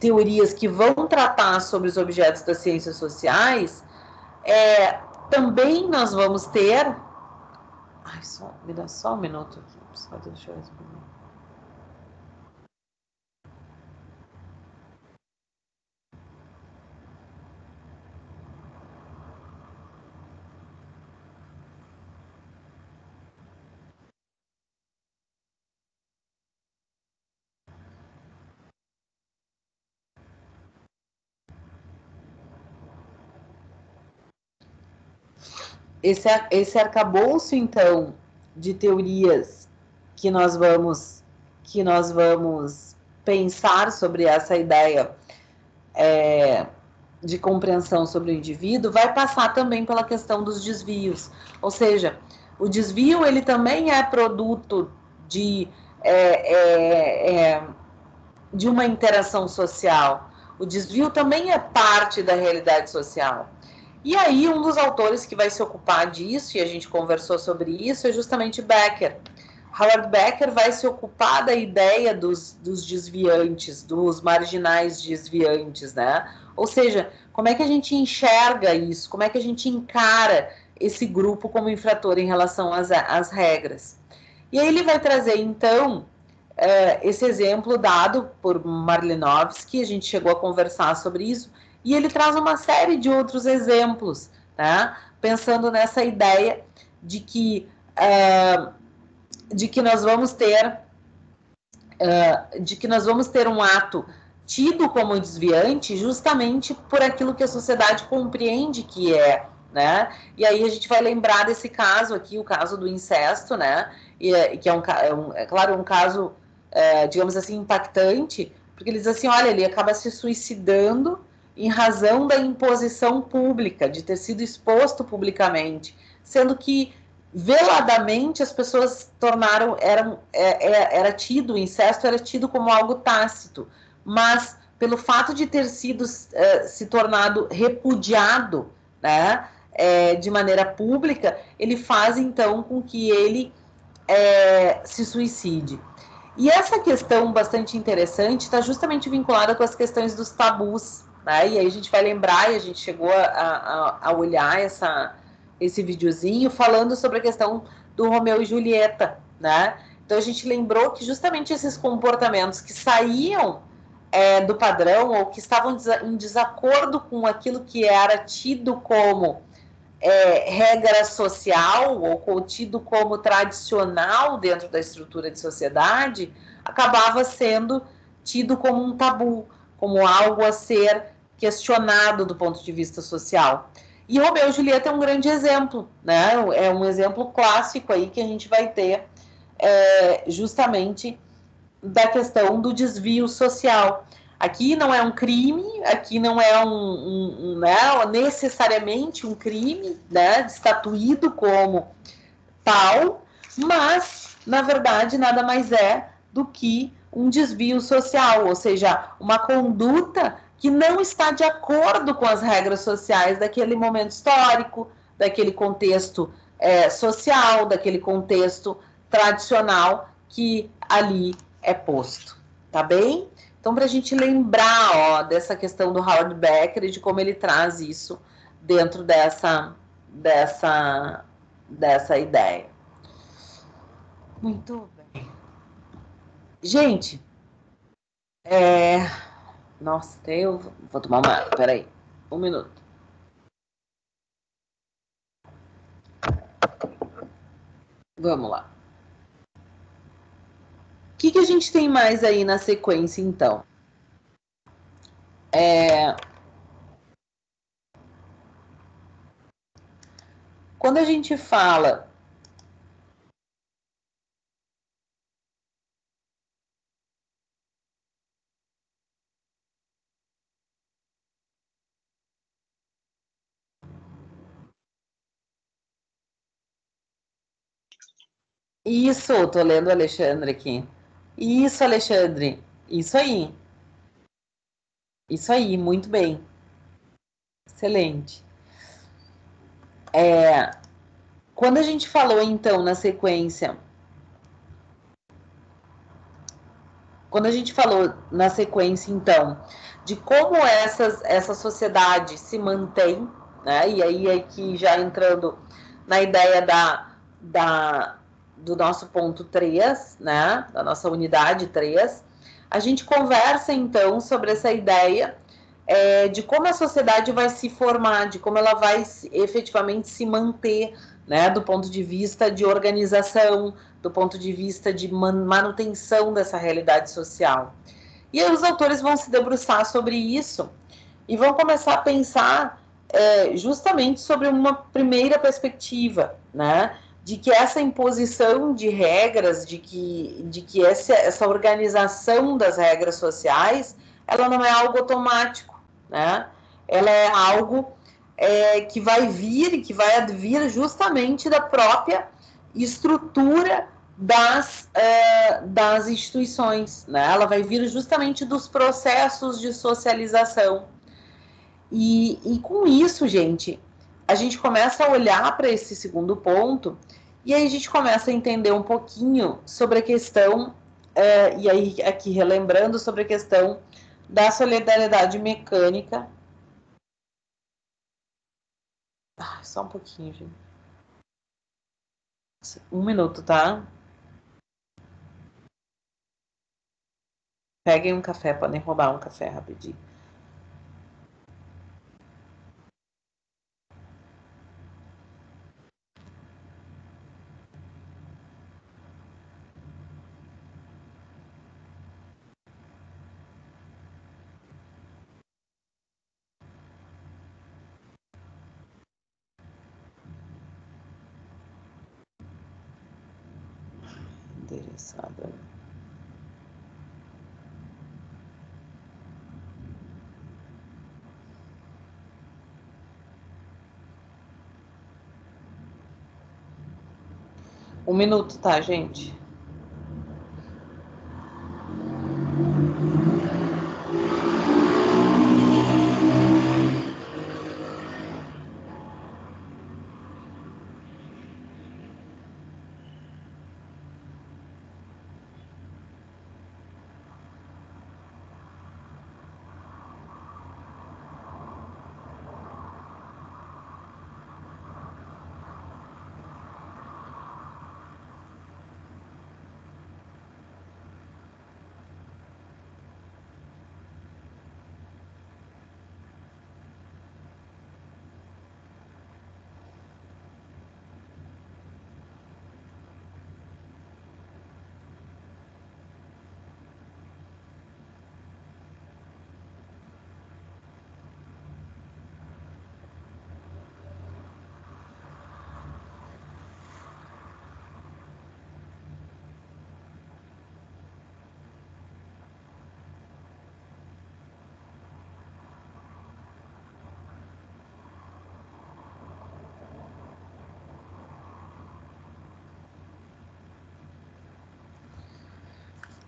teorias que vão tratar sobre os objetos das ciências sociais, também nós vamos ter... Ai, me dá só um minuto aqui. Deixa eu responder. Esse arcabouço, então, de teorias que nós vamos pensar sobre essa ideia de compreensão sobre o indivíduo, vai passar também pela questão dos desvios. Ou seja, o desvio, ele também é produto de uma interação social. O desvio também é parte da realidade social. E aí, um dos autores que vai se ocupar disso, e a gente conversou sobre isso, é justamente Becker. Howard Becker vai se ocupar da ideia dos desviantes, dos marginais desviantes, né? Ou seja, como é que a gente enxerga isso? Como é que a gente encara esse grupo como infrator em relação às regras? E aí ele vai trazer, então, esse exemplo dado por Malinowski, a gente chegou a conversar sobre isso, e ele traz uma série de outros exemplos, tá? Pensando nessa ideia de que nós vamos ter um ato tido como desviante justamente por aquilo que a sociedade compreende que é, né? E aí a gente vai lembrar desse caso aqui, o caso do incesto, né? Que é claro, um caso, digamos assim, impactante, porque ele diz assim, olha, ele acaba se suicidando em razão da imposição pública, de ter sido exposto publicamente, sendo que veladamente as pessoas o incesto era tido como algo tácito, mas pelo fato de ter sido se tornado repudiado, né, de maneira pública, ele faz então com que ele se suicide. E essa questão bastante interessante está justamente vinculada com as questões dos tabus, né? E aí a gente vai lembrar, e a gente chegou a olhar esse videozinho falando sobre a questão do Romeu e Julieta, né? Então a gente lembrou que justamente esses comportamentos que saíam do padrão ou que estavam em desacordo com aquilo que era tido como regra social ou tido como tradicional dentro da estrutura de sociedade, acabava sendo tido como um tabu, como algo a ser questionado do ponto de vista social. E Romeu e Julieta é um grande exemplo, né? É um exemplo clássico aí que a gente vai ter justamente da questão do desvio social. Aqui não é um crime, aqui não é necessariamente um crime, né, estatuído como tal, mas, na verdade, nada mais é do que um desvio social, ou seja, uma conduta que não está de acordo com as regras sociais daquele momento histórico, daquele contexto social, daquele contexto tradicional que ali é posto, tá bem? Então, para a gente lembrar dessa questão do Howard Becker e de como ele traz isso dentro dessa ideia. Muito bem. Gente, nossa, eu vou tomar uma água, peraí, um minuto. Vamos lá. O que a gente tem mais aí na sequência, então? Quando a gente fala isso, tô lendo o Alexandre aqui. Isso, Alexandre. Isso aí. Isso aí, muito bem. Excelente. Quando a gente falou, então, na sequência... Quando a gente falou na sequência, então, de como essa sociedade se mantém, né? E aí aqui já entrando na ideia do nosso ponto 3, né? Da nossa unidade 3, a gente conversa, então, sobre essa ideia de como a sociedade vai se formar, de como ela vai efetivamente se manter, né? Do ponto de vista de organização, do ponto de vista de manutenção dessa realidade social. E aí os autores vão se debruçar sobre isso e vão começar a pensar justamente sobre uma primeira perspectiva, né? De que essa imposição de regras, de que essa organização das regras sociais, ela não é algo automático, né? Ela é algo que vai vir e que vai advir justamente da própria estrutura das instituições, né? Ela vai vir justamente dos processos de socialização. E com isso, gente, a gente começa a olhar para esse segundo ponto E aí a gente começa a entender um pouquinho sobre a questão, e aí aqui relembrando sobre a questão da solidariedade mecânica. Só um pouquinho, gente. 1 minuto, tá? Peguem um café, podem roubar um café rapidinho. Endereçada. Um minuto, tá, gente?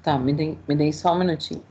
Tá, me deem só um minutinho.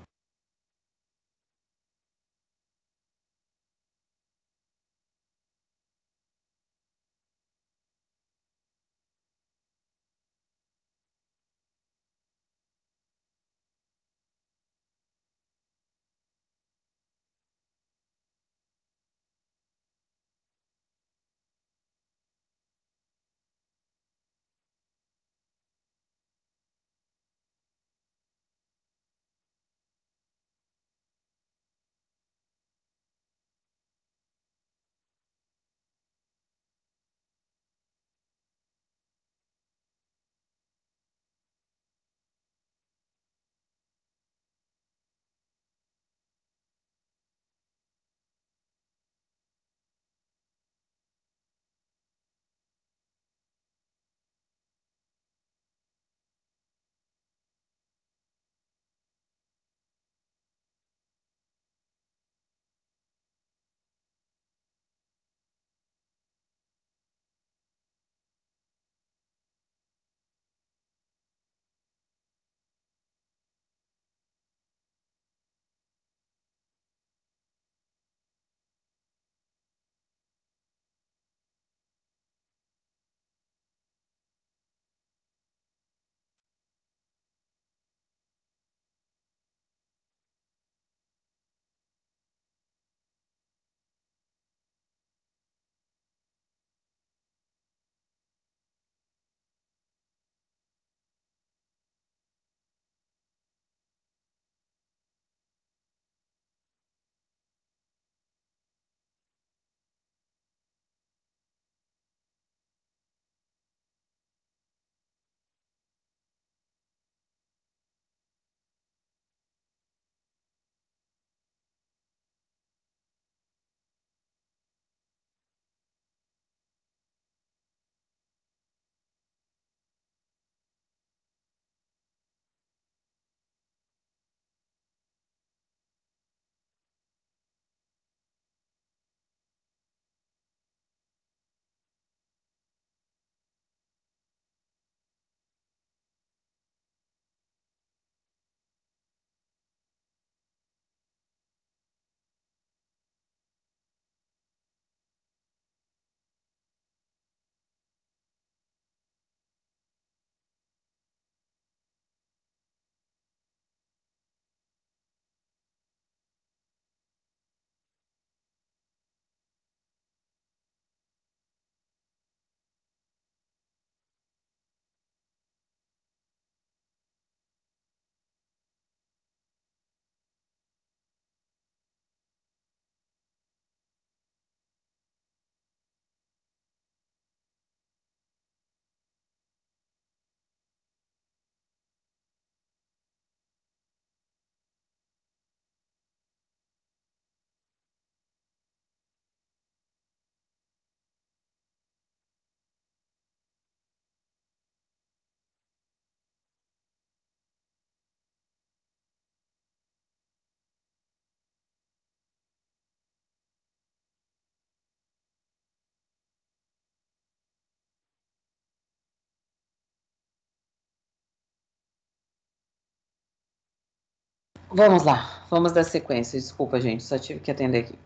Vamos lá, vamos dar sequência. Desculpa, gente, só tive que atender aqui.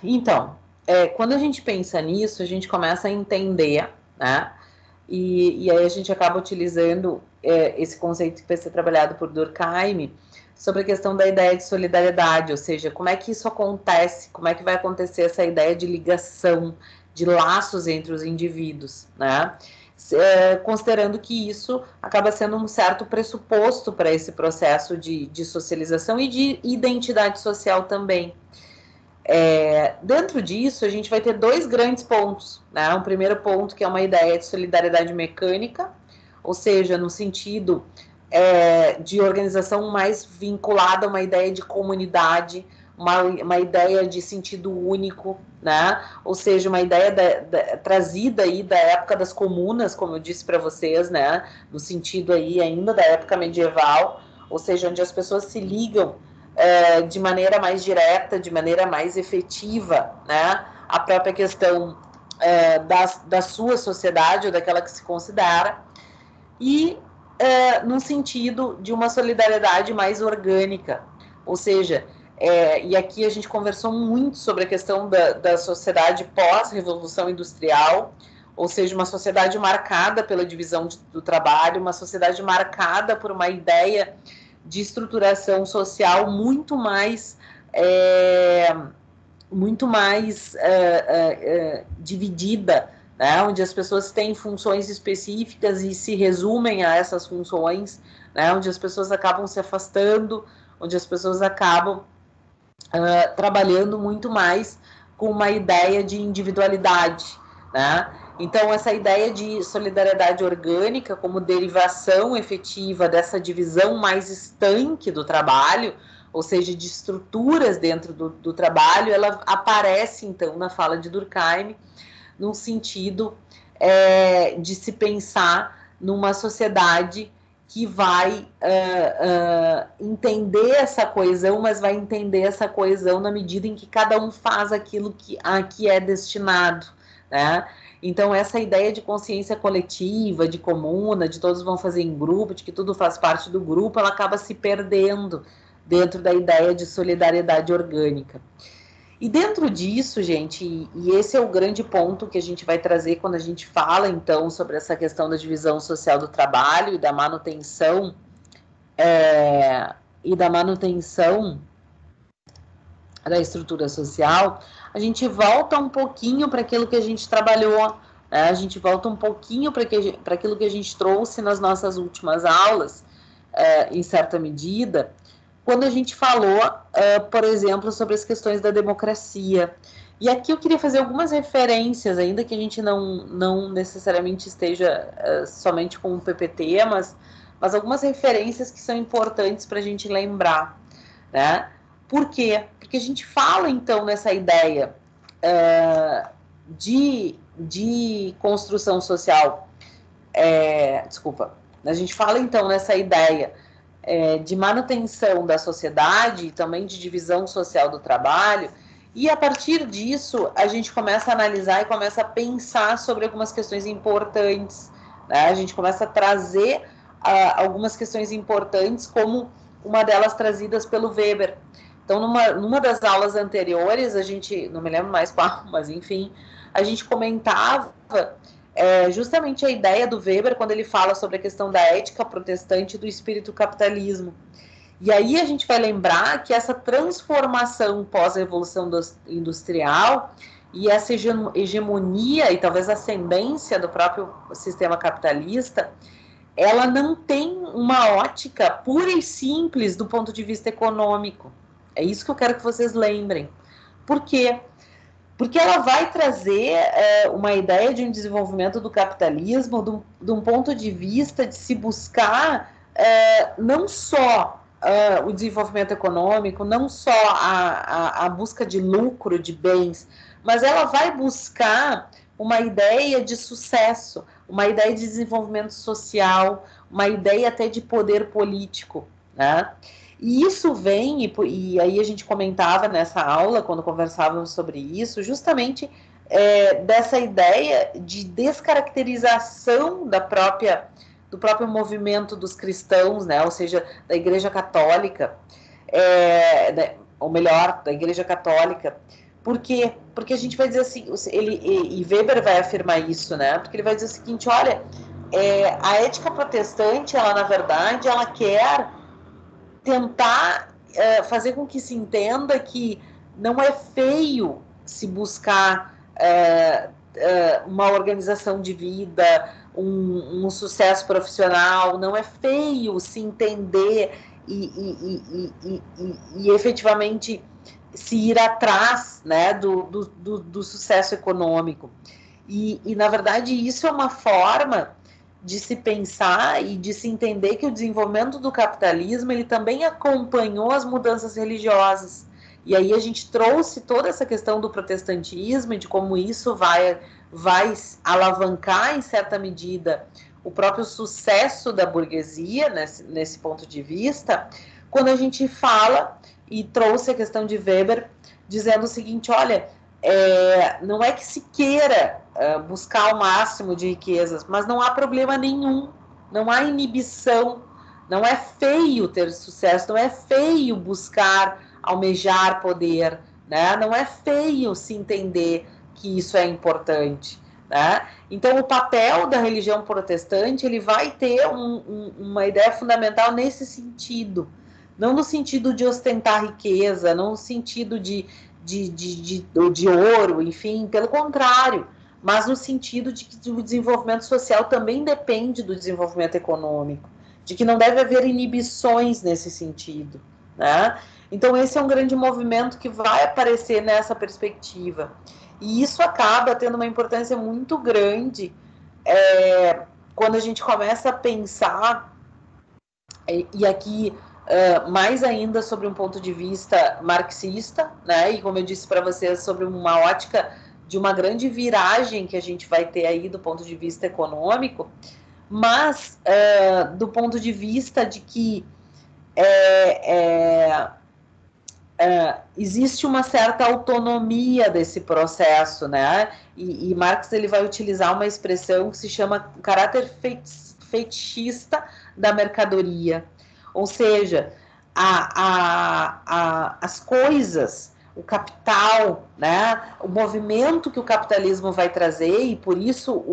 Então, quando a gente pensa nisso, a gente começa a entender, né? E aí a gente acaba utilizando esse conceito que vai ser trabalhado por Durkheim sobre a questão da ideia de solidariedade, ou seja, como é que isso acontece, como é que vai acontecer essa ideia de ligação, de laços entre os indivíduos, né? Considerando que isso acaba sendo um certo pressuposto para esse processo de socialização e de identidade social também. Dentro disso, a gente vai ter dois grandes pontos, né? Um primeiro ponto que é uma ideia de solidariedade mecânica, ou seja, no sentido de organização mais vinculada a uma ideia de comunidade, uma ideia de sentido único, né? Ou seja, uma ideia trazida aí da época das comunas, como eu disse para vocês, né? No sentido aí ainda da época medieval, ou seja, onde as pessoas se ligam de maneira mais direta, de maneira mais efetiva, né? A própria questão da sua sociedade ou daquela que se considera, e no sentido de uma solidariedade mais orgânica, ou seja, e aqui a gente conversou muito sobre a questão da sociedade pós-revolução industrial, ou seja, uma sociedade marcada pela divisão do trabalho, uma sociedade marcada por uma ideia de estruturação social muito mais dividida, né, onde as pessoas têm funções específicas e se resumem a essas funções, né, onde as pessoas acabam se afastando, onde as pessoas acabam trabalhando muito mais com uma ideia de individualidade, né? Então, essa ideia de solidariedade orgânica como derivação efetiva dessa divisão mais estanque do trabalho, ou seja, de estruturas dentro do trabalho, ela aparece, então, na fala de Durkheim, num sentido de se pensar numa sociedade que vai entender essa coesão, mas vai entender essa coesão na medida em que cada um faz aquilo a que é destinado, né? Então, essa ideia de consciência coletiva, de comuna, de todos vão fazer em grupo, de que tudo faz parte do grupo, ela acaba se perdendo dentro da ideia de solidariedade orgânica. E dentro disso, gente, e esse é o grande ponto que a gente vai trazer quando a gente fala, então, sobre essa questão da divisão social do trabalho e da manutenção da estrutura social, a gente volta um pouquinho para aquilo que a gente trabalhou, né? A gente volta um pouquinho para aquilo que a gente trouxe nas nossas últimas aulas, em certa medida, quando a gente falou, por exemplo, sobre as questões da democracia. E aqui eu queria fazer algumas referências, ainda que a gente não necessariamente esteja somente com o PPT, mas algumas referências que são importantes para a gente lembrar, né? Por quê? Porque a gente fala, então, nessa ideia de construção social, a gente fala, então, nessa ideia de manutenção da sociedade e também de divisão social do trabalho, e a partir disso a gente começa a analisar e começa a pensar sobre algumas questões importantes, né? A gente começa a trazer algumas questões importantes, como uma delas trazidas pelo Weber. Então, numa das aulas anteriores, a gente, não me lembro mais qual, mas enfim, a gente comentava justamente a ideia do Weber quando ele fala sobre a questão da ética protestante e do espírito capitalismo. E aí a gente vai lembrar que essa transformação pós-revolução industrial e essa hegemonia e talvez ascendência do próprio sistema capitalista, ela não tem uma ótica pura e simples do ponto de vista econômico. É isso que eu quero que vocês lembrem. Por quê? Porque ela vai trazer uma ideia de um desenvolvimento do capitalismo de um ponto de vista de se buscar não só o desenvolvimento econômico, não só a busca de lucro, de bens, mas ela vai buscar uma ideia de sucesso, uma ideia de desenvolvimento social, uma ideia até de poder político, né? E isso vem, e aí a gente comentava nessa aula, quando conversávamos sobre isso, justamente dessa ideia de descaracterização da própria do próprio movimento dos cristãos, né, ou seja, da Igreja Católica, ou melhor, da Igreja Católica. Por quê? Porque a gente vai dizer assim, e Weber vai afirmar isso, né, porque ele vai dizer o seguinte, olha, a ética protestante, ela na verdade, ela quer tentar fazer com que se entenda que não é feio se buscar uma organização de vida, um sucesso profissional, não é feio se entender e efetivamente se ir atrás, né, do sucesso econômico. E, na verdade, isso é uma forma de se pensar e de se entender que o desenvolvimento do capitalismo, ele também acompanhou as mudanças religiosas. E aí a gente trouxe toda essa questão do protestantismo e de como isso vai alavancar, em certa medida, o próprio sucesso da burguesia, nesse ponto de vista, quando a gente fala, e trouxe a questão de Weber, dizendo o seguinte, olha, não é que se queira buscar o máximo de riquezas, mas não há problema nenhum, não há inibição, não é feio ter sucesso, não é feio buscar, almejar poder, né? Não é feio se entender que isso é importante, né? Então, o papel da religião protestante, ele vai ter uma ideia fundamental nesse sentido, não no sentido de ostentar riqueza, não no sentido de ouro, enfim, pelo contrário, mas no sentido de que o desenvolvimento social também depende do desenvolvimento econômico, de que não deve haver inibições nesse sentido, né? Então, esse é um grande movimento que vai aparecer nessa perspectiva. E isso acaba tendo uma importância muito grande quando a gente começa a pensar, e aqui mais ainda sobre um ponto de vista marxista, né? E como eu disse para vocês, sobre uma ótica de uma grande viragem que a gente vai ter aí do ponto de vista econômico, mas do ponto de vista de que existe uma certa autonomia desse processo, né? E Marx, ele vai utilizar uma expressão que se chama caráter fetichista da mercadoria, ou seja, as coisas, o capital, né? O movimento que o capitalismo vai trazer, e por isso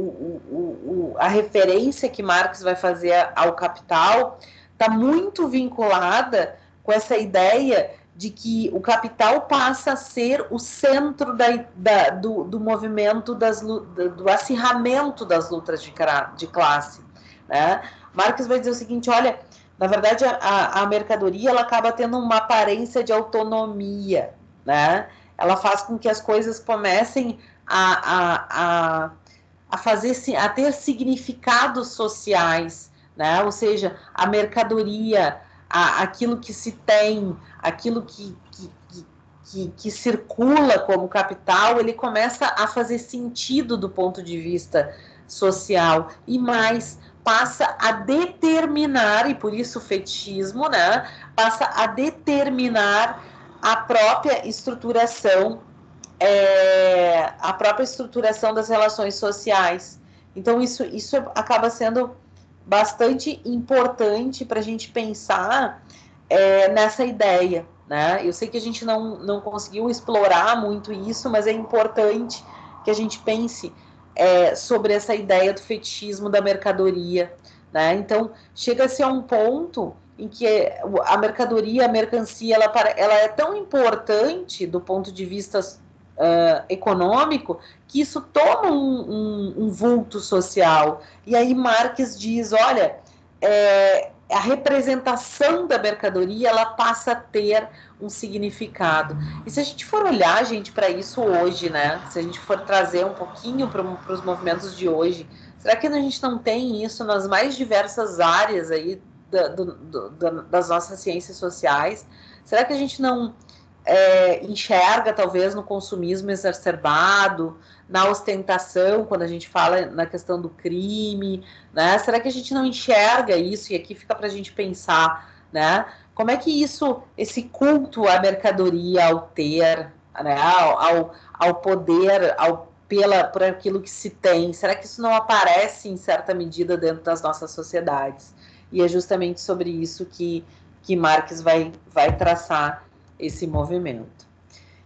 a referência que Marx vai fazer ao capital está muito vinculada com essa ideia de que o capital passa a ser o centro do movimento, do acirramento das lutas de classe, né? Marx vai dizer o seguinte, olha, na verdade a mercadoria, ela acaba tendo uma aparência de autonomia, né? Ela faz com que as coisas comecem a ter significados sociais, né? Ou seja, a mercadoria, aquilo que se tem, aquilo que circula como capital, ele começa a fazer sentido do ponto de vista social, e mais, passa a determinar, e por isso o fetichismo, né, passa a determinar a própria estruturação das relações sociais. Então isso acaba sendo bastante importante para a gente pensar nessa ideia, né? Eu sei que a gente não conseguiu explorar muito isso, mas é importante que a gente pense sobre essa ideia do fetichismo da mercadoria, né? Então, chega-se a um ponto em que a mercadoria, a mercancia, ela é tão importante do ponto de vista econômico, que isso toma um vulto social. E aí Marx diz, olha, a representação da mercadoria, ela passa a ter um significado. E se a gente for olhar, gente, para isso hoje, né? Se a gente for trazer um pouquinho para os movimentos de hoje, será que a gente não tem isso nas mais diversas áreas aí das nossas ciências sociais? Será que a gente não enxerga, talvez, no consumismo exacerbado, na ostentação, quando a gente fala na questão do crime, né? Será que a gente não enxerga isso? E aqui fica para a gente pensar, né? Como é que esse culto à mercadoria, ao ter, né? ao poder, por aquilo que se tem? Será que isso não aparece em certa medida dentro das nossas sociedades? E é justamente sobre isso que Marx vai traçar esse movimento.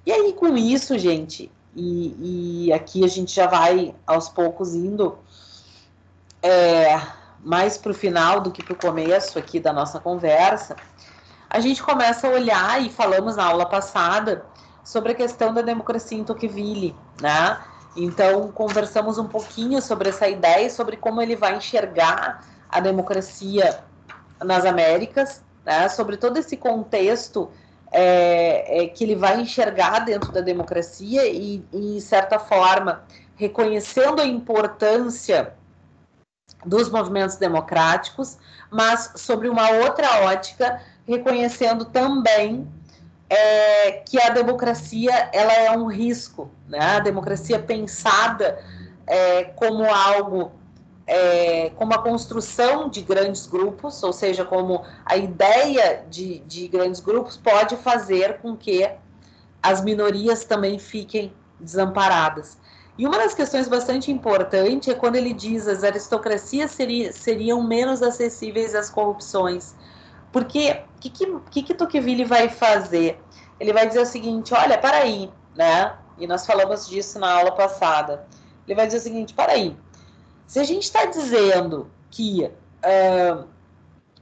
E aí, com isso, gente, e aqui a gente já vai aos poucos indo mais para o final do que para o começo aqui da nossa conversa, a gente começa a olhar, e falamos na aula passada, sobre a questão da democracia em Tocqueville, né? Então, conversamos um pouquinho sobre essa ideia, sobre como ele vai enxergar a democracia nas Américas, né? Sobre todo esse contexto que ele vai enxergar dentro da democracia e, de certa forma, reconhecendo a importância dos movimentos democráticos, mas sobre uma outra ótica, reconhecendo também que a democracia ela é um risco, né? A democracia pensada como algo, como a construção de grandes grupos, ou seja, como a ideia de grandes grupos pode fazer com que as minorias também fiquem desamparadas. E uma das questões bastante importantes é quando ele diz que as aristocracias seriam menos acessíveis às corrupções. Porque o que Tocqueville vai fazer? Ele vai dizer o seguinte, olha, para aí, né? E nós falamos disso na aula passada. Ele vai dizer o seguinte, para aí, se a gente está dizendo que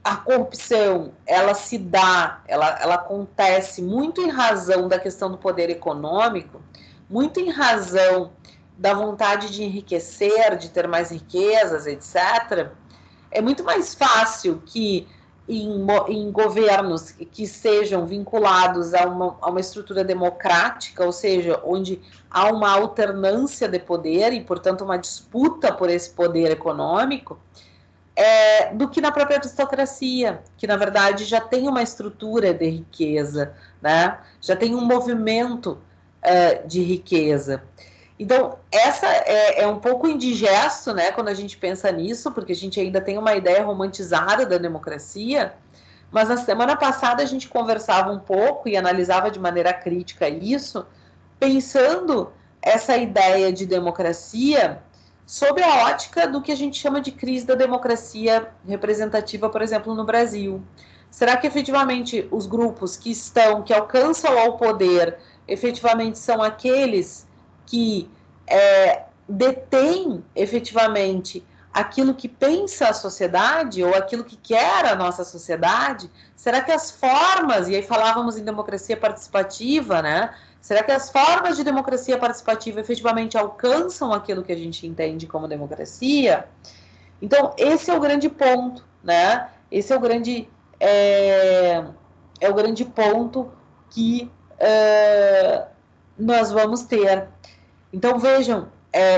a corrupção, ela se dá, ela acontece muito em razão da questão do poder econômico, muito em razão da vontade de enriquecer, de ter mais riquezas, etc., é muito mais fácil que em governos que sejam vinculados a uma estrutura democrática, ou seja, onde há uma alternância de poder e, portanto, uma disputa por esse poder econômico, do que na própria aristocracia, que, na verdade, já tem uma estrutura de riqueza, né? Já tem um movimento de riqueza. Então, essa é um pouco indigesto, né, quando a gente pensa nisso, porque a gente ainda tem uma ideia romantizada da democracia, mas na semana passada a gente conversava um pouco e analisava de maneira crítica isso, pensando essa ideia de democracia sob a ótica do que a gente chama de crise da democracia representativa, por exemplo, no Brasil. Será que efetivamente os grupos que alcançam ao poder, efetivamente são aqueles que detêm efetivamente aquilo que pensa a sociedade ou aquilo que quer a nossa sociedade? Será que as formas, e aí falávamos em democracia participativa, né? Será que as formas de democracia participativa efetivamente alcançam aquilo que a gente entende como democracia? Então, esse é o grande ponto, né? Esse é o grande ponto que nós vamos ter. Então, vejam,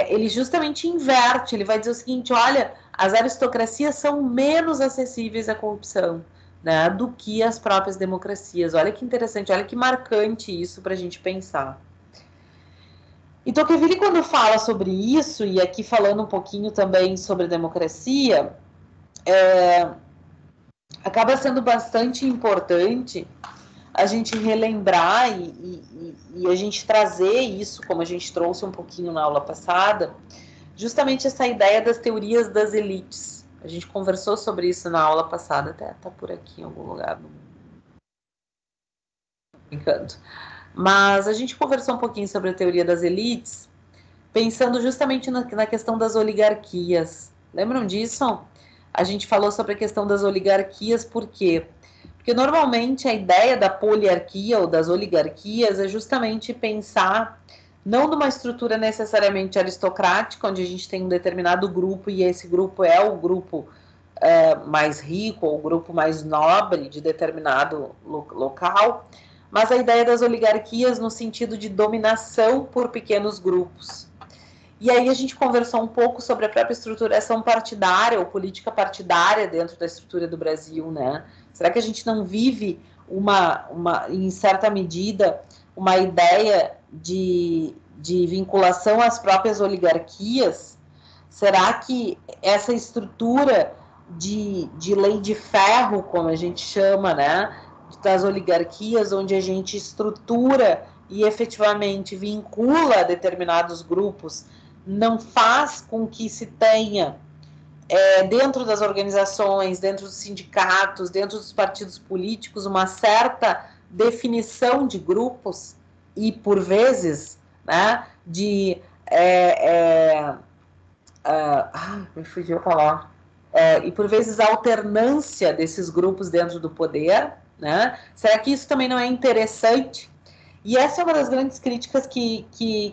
ele justamente inverte, ele vai dizer o seguinte, olha, as aristocracias são menos acessíveis à corrupção, né, do que as próprias democracias. Olha que interessante, olha que marcante isso para a gente pensar. E Tocqueville, quando fala sobre isso, e aqui falando um pouquinho também sobre democracia, acaba sendo bastante importante a gente relembrar e a gente trazer isso, como a gente trouxe um pouquinho na aula passada, justamente essa ideia das teorias das elites. A gente conversou sobre isso na aula passada, até está por aqui em algum lugar. Brincando. Mas a gente conversou um pouquinho sobre a teoria das elites, pensando justamente na questão das oligarquias. Lembram disso? A gente falou sobre a questão das oligarquias, por quê? Porque normalmente a ideia da poliarquia ou das oligarquias é justamente pensar não numa estrutura necessariamente aristocrática, onde a gente tem um determinado grupo e esse grupo é o grupo mais rico ou o grupo mais nobre de determinado local, mas a ideia das oligarquias no sentido de dominação por pequenos grupos. E aí a gente conversou um pouco sobre a própria estruturação partidária ou política partidária dentro da estrutura do Brasil, né? Será que a gente não vive em certa medida, uma ideia de vinculação às próprias oligarquias? Será que essa estrutura de lei de ferro, como a gente chama, né, das oligarquias, onde a gente estrutura e efetivamente vincula determinados grupos, não faz com que se tenha dentro das organizações, dentro dos sindicatos, dentro dos partidos políticos, uma certa definição de grupos e, por vezes, né, de... me fugiu a palavra. E, por vezes, a alternância desses grupos dentro do poder, né? Será que isso também não é interessante? E essa é uma das grandes críticas que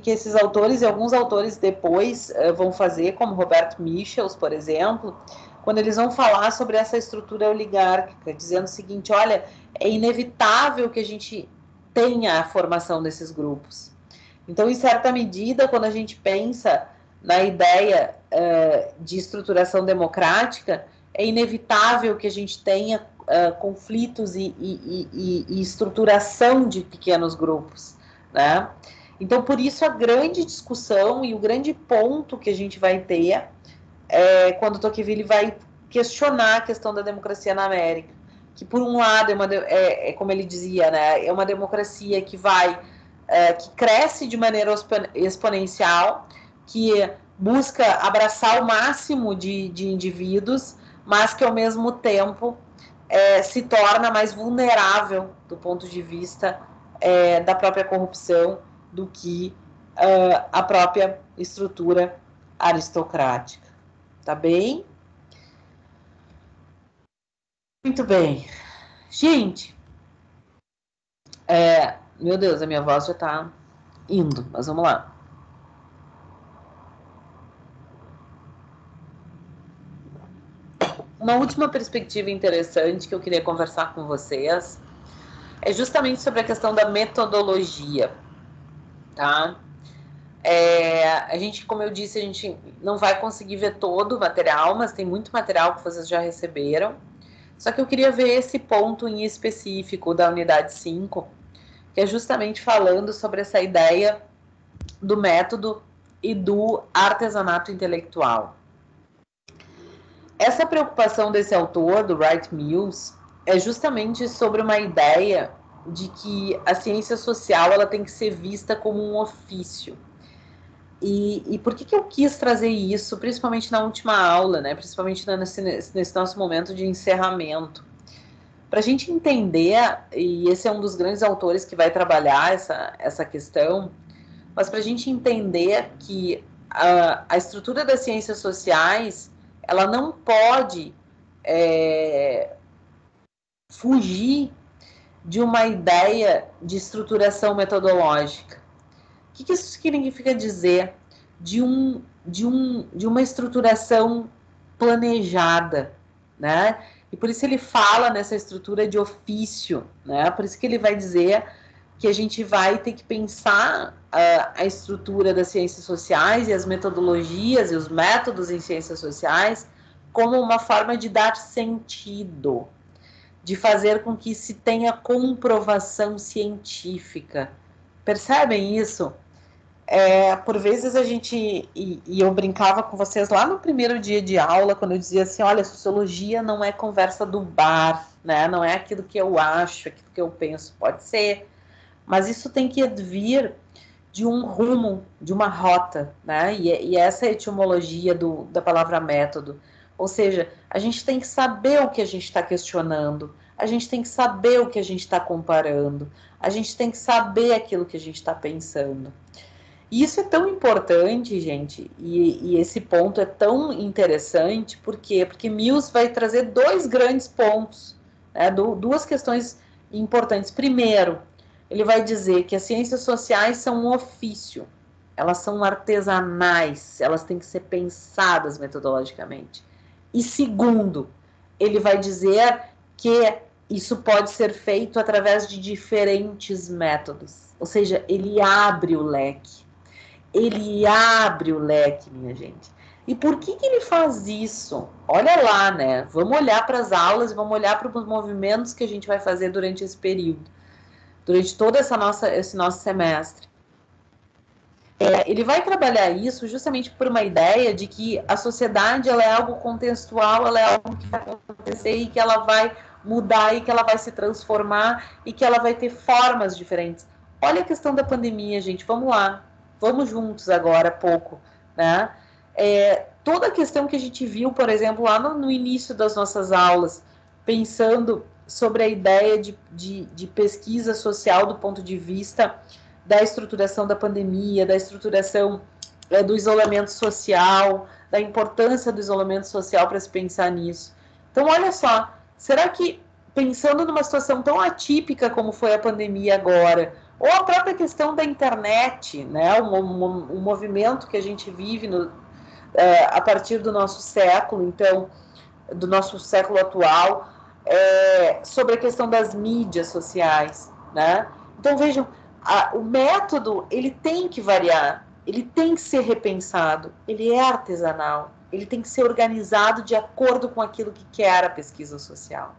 esses autores e alguns autores depois vão fazer, como Roberto Michels, por exemplo, quando eles vão falar sobre essa estrutura oligárquica, dizendo o seguinte: olha, é inevitável que a gente tenha a formação desses grupos. Então, em certa medida, quando a gente pensa na ideia de estruturação democrática, é inevitável que a gente tenha conflitos e estruturação de pequenos grupos, né? Então, por isso, a grande discussão e o grande ponto que a gente vai ter quando Tocqueville vai questionar a questão da democracia na América, que, por um lado, como ele dizia, né, é uma democracia que que cresce de maneira exponencial, que busca abraçar o máximo de indivíduos, mas que, ao mesmo tempo, se torna mais vulnerável do ponto de vista da própria corrupção do que a própria estrutura aristocrática. Tá bem? Muito bem. Gente, meu Deus, a minha voz já tá indo, mas vamos lá. Uma última perspectiva interessante que eu queria conversar com vocês é justamente sobre a questão da metodologia, tá? A gente, como eu disse, a gente não vai conseguir ver todo o material, mas tem muito material que vocês já receberam. Só que eu queria ver esse ponto em específico da unidade 5, que é justamente falando sobre essa ideia do método e do artesanato intelectual. Essa preocupação desse autor, do Wright Mills, é justamente sobre uma ideia de que a ciência social ela tem que ser vista como um ofício. E por que eu quis trazer isso, principalmente na última aula, né? Principalmente nesse nosso momento de encerramento? Para a gente entender, e esse é um dos grandes autores que vai trabalhar essa questão, mas para a gente entender que a estrutura das ciências sociais ela não pode fugir de uma ideia de estruturação metodológica. O que isso significa dizer? De uma estruturação planejada, né? E por isso ele fala nessa estrutura de ofício, né? Por isso que ele vai dizer que a gente vai ter que pensar a estrutura das ciências sociais e as metodologias e os métodos em ciências sociais como uma forma de dar sentido, de fazer com que se tenha comprovação científica. Percebem isso? Por vezes a gente, e eu brincava com vocês lá no primeiro dia de aula, quando eu dizia assim, olha, sociologia não é conversa do bar, né? Não é aquilo que eu acho, aquilo que eu penso, pode ser, mas isso tem que vir de um rumo, de uma rota, né? E essa é a etimologia da palavra método. Ou seja, a gente tem que saber o que a gente está questionando, a gente tem que saber o que a gente está comparando, a gente tem que saber aquilo que a gente está pensando. E isso é tão importante, gente, e esse ponto é tão interessante, por quê? Porque Mills vai trazer dois grandes pontos, né, duas questões importantes. Primeiro, ele vai dizer que as ciências sociais são um ofício, elas são artesanais, elas têm que ser pensadas metodologicamente. E segundo, ele vai dizer que isso pode ser feito através de diferentes métodos, ou seja, ele abre o leque. Ele abre o leque, minha gente. E por que ele faz isso? Olha lá, né? Vamos olhar para as aulas e vamos olhar para os movimentos que a gente vai fazer durante esse período, durante todo esse nosso semestre. Ele vai trabalhar isso justamente por uma ideia de que a sociedade ela é algo contextual, ela é algo que vai acontecer e que ela vai mudar e que ela vai se transformar e que ela vai ter formas diferentes. Olha a questão da pandemia, gente, vamos lá, vamos juntos agora, pouco, né? Toda a questão que a gente viu, por exemplo, lá no início das nossas aulas, pensando sobre a ideia de pesquisa social do ponto de vista da estruturação da pandemia, da estruturação do isolamento social, da importância do isolamento social para se pensar nisso. Então, olha só, será que, pensando numa situação tão atípica como foi a pandemia agora, ou a própria questão da internet, né, um movimento que a gente vive a partir do nosso século, então, do nosso século atual, sobre a questão das mídias sociais, né? Então, vejam, o método, ele tem que variar, ele tem que ser repensado, ele é artesanal, ele tem que ser organizado de acordo com aquilo que quer a pesquisa social.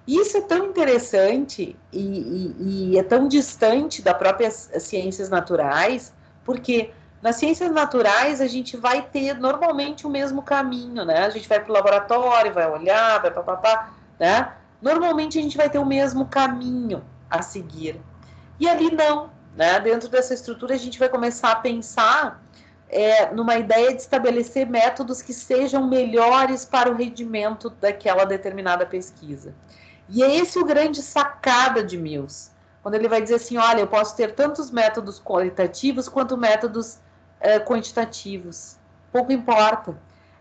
Isso é tão interessante e é tão distante das próprias ciências naturais, porque nas ciências naturais a gente vai ter normalmente o mesmo caminho, né? A gente vai para o laboratório, vai olhar, vai papapá, né? Normalmente a gente vai ter o mesmo caminho a seguir. E ali não, né? Dentro dessa estrutura a gente vai começar a pensar numa ideia de estabelecer métodos que sejam melhores para o rendimento daquela determinada pesquisa. E é esse o grande sacada de Mills, quando ele vai dizer assim, olha, eu posso ter tantos métodos qualitativos quanto métodos quantitativos. Pouco importa.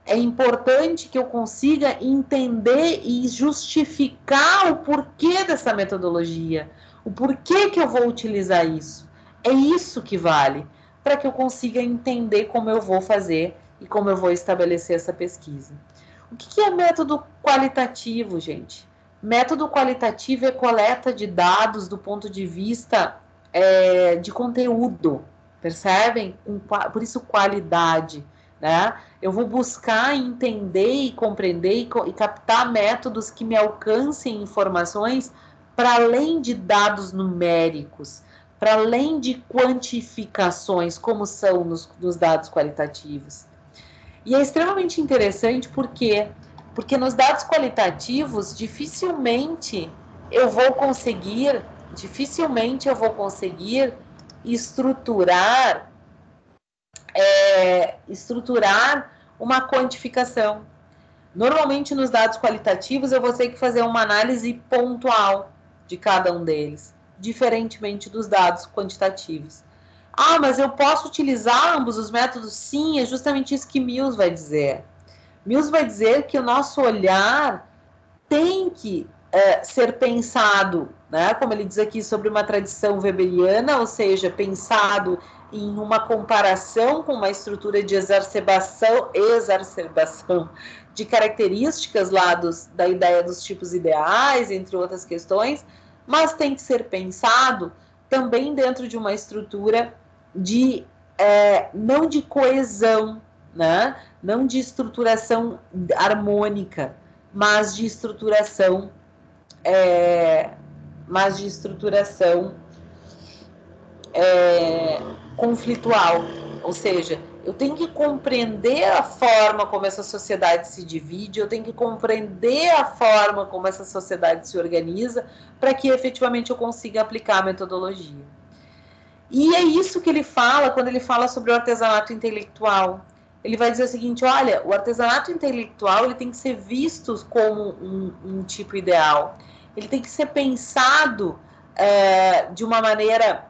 É importante que eu consiga entender e justificar o porquê dessa metodologia, o porquê que eu vou utilizar isso. É isso que vale, para que eu consiga entender como eu vou fazer e como eu vou estabelecer essa pesquisa. O que é método qualitativo, gente? Método qualitativo é coleta de dados do ponto de vista de conteúdo, percebem? Por isso qualidade, né? Eu vou buscar entender e compreender e captar métodos que me alcancem informações para além de dados numéricos, para além de quantificações, como são nos dados qualitativos. E é extremamente interessante porque nos dados qualitativos, dificilmente eu vou conseguir estruturar uma quantificação. Normalmente, nos dados qualitativos, eu vou ter que fazer uma análise pontual de cada um deles, diferentemente dos dados quantitativos. Ah, mas eu posso utilizar ambos os métodos? Sim, é justamente isso que Mills vai dizer. Mills vai dizer que o nosso olhar tem que ser pensado, né, como ele diz aqui, sobre uma tradição weberiana, ou seja, pensado em uma comparação com uma estrutura de exacerbação de características lá da ideia dos tipos ideais, entre outras questões, mas tem que ser pensado também dentro de uma estrutura não de coesão, né? Não de estruturação harmônica, mas de estruturação conflitual. Ou seja, eu tenho que compreender a forma como essa sociedade se divide, eu tenho que compreender a forma como essa sociedade se organiza para que efetivamente eu consiga aplicar a metodologia. E é isso que ele fala quando ele fala sobre o artesanato intelectual. Ele vai dizer o seguinte, olha, o artesanato intelectual ele tem que ser visto como um tipo ideal. Ele tem que ser pensado de uma maneira,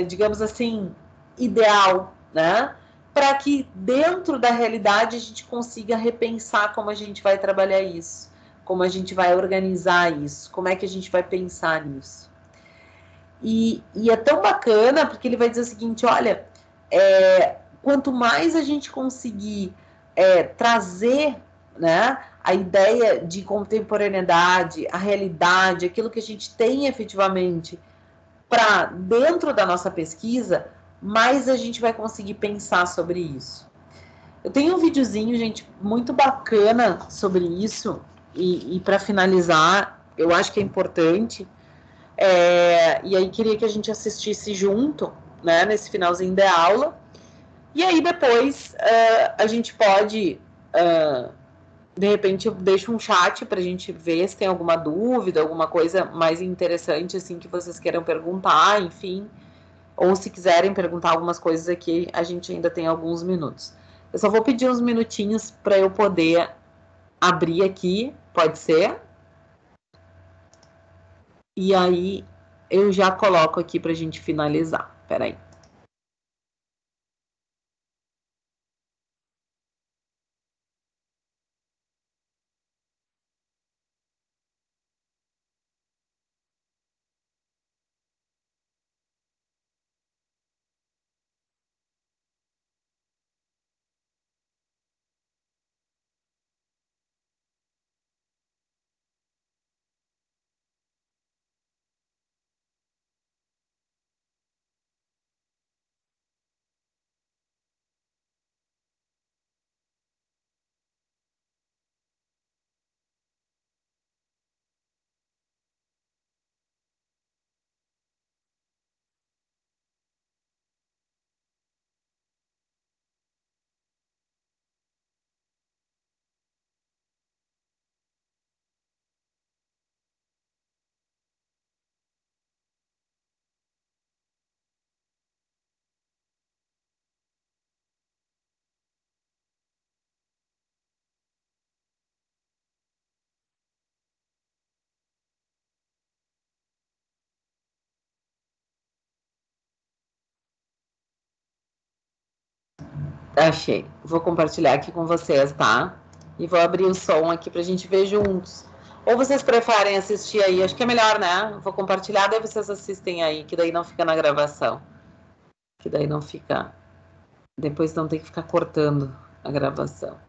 digamos assim, ideal, né? Para que dentro da realidade a gente consiga repensar como a gente vai trabalhar isso, como a gente vai organizar isso, como é que a gente vai pensar nisso. E é tão bacana, porque ele vai dizer o seguinte, olha, quanto mais a gente conseguir trazer, né, a ideia de contemporaneidade, a realidade, aquilo que a gente tem efetivamente para dentro da nossa pesquisa, mais a gente vai conseguir pensar sobre isso. Eu tenho um videozinho, gente, muito bacana sobre isso, e para finalizar, eu acho que é importante, e aí queria que a gente assistisse junto, né, nesse finalzinho da aula, e aí depois a gente pode de repente eu deixo um chat para a gente ver se tem alguma dúvida, alguma coisa mais interessante assim que vocês queiram perguntar, enfim. Ou se quiserem perguntar algumas coisas aqui, a gente ainda tem alguns minutos. Eu só vou pedir uns minutinhos para eu poder abrir aqui, pode ser? E aí eu já coloco aqui para a gente finalizar. Peraí. Achei. Vou compartilhar aqui com vocês, tá? E vou abrir o som aqui pra gente ver juntos. Ou vocês preferem assistir aí? Acho que é melhor, né? Vou compartilhar, daí vocês assistem aí, que daí não fica na gravação. Que daí não fica... Depois não tem que ficar cortando a gravação.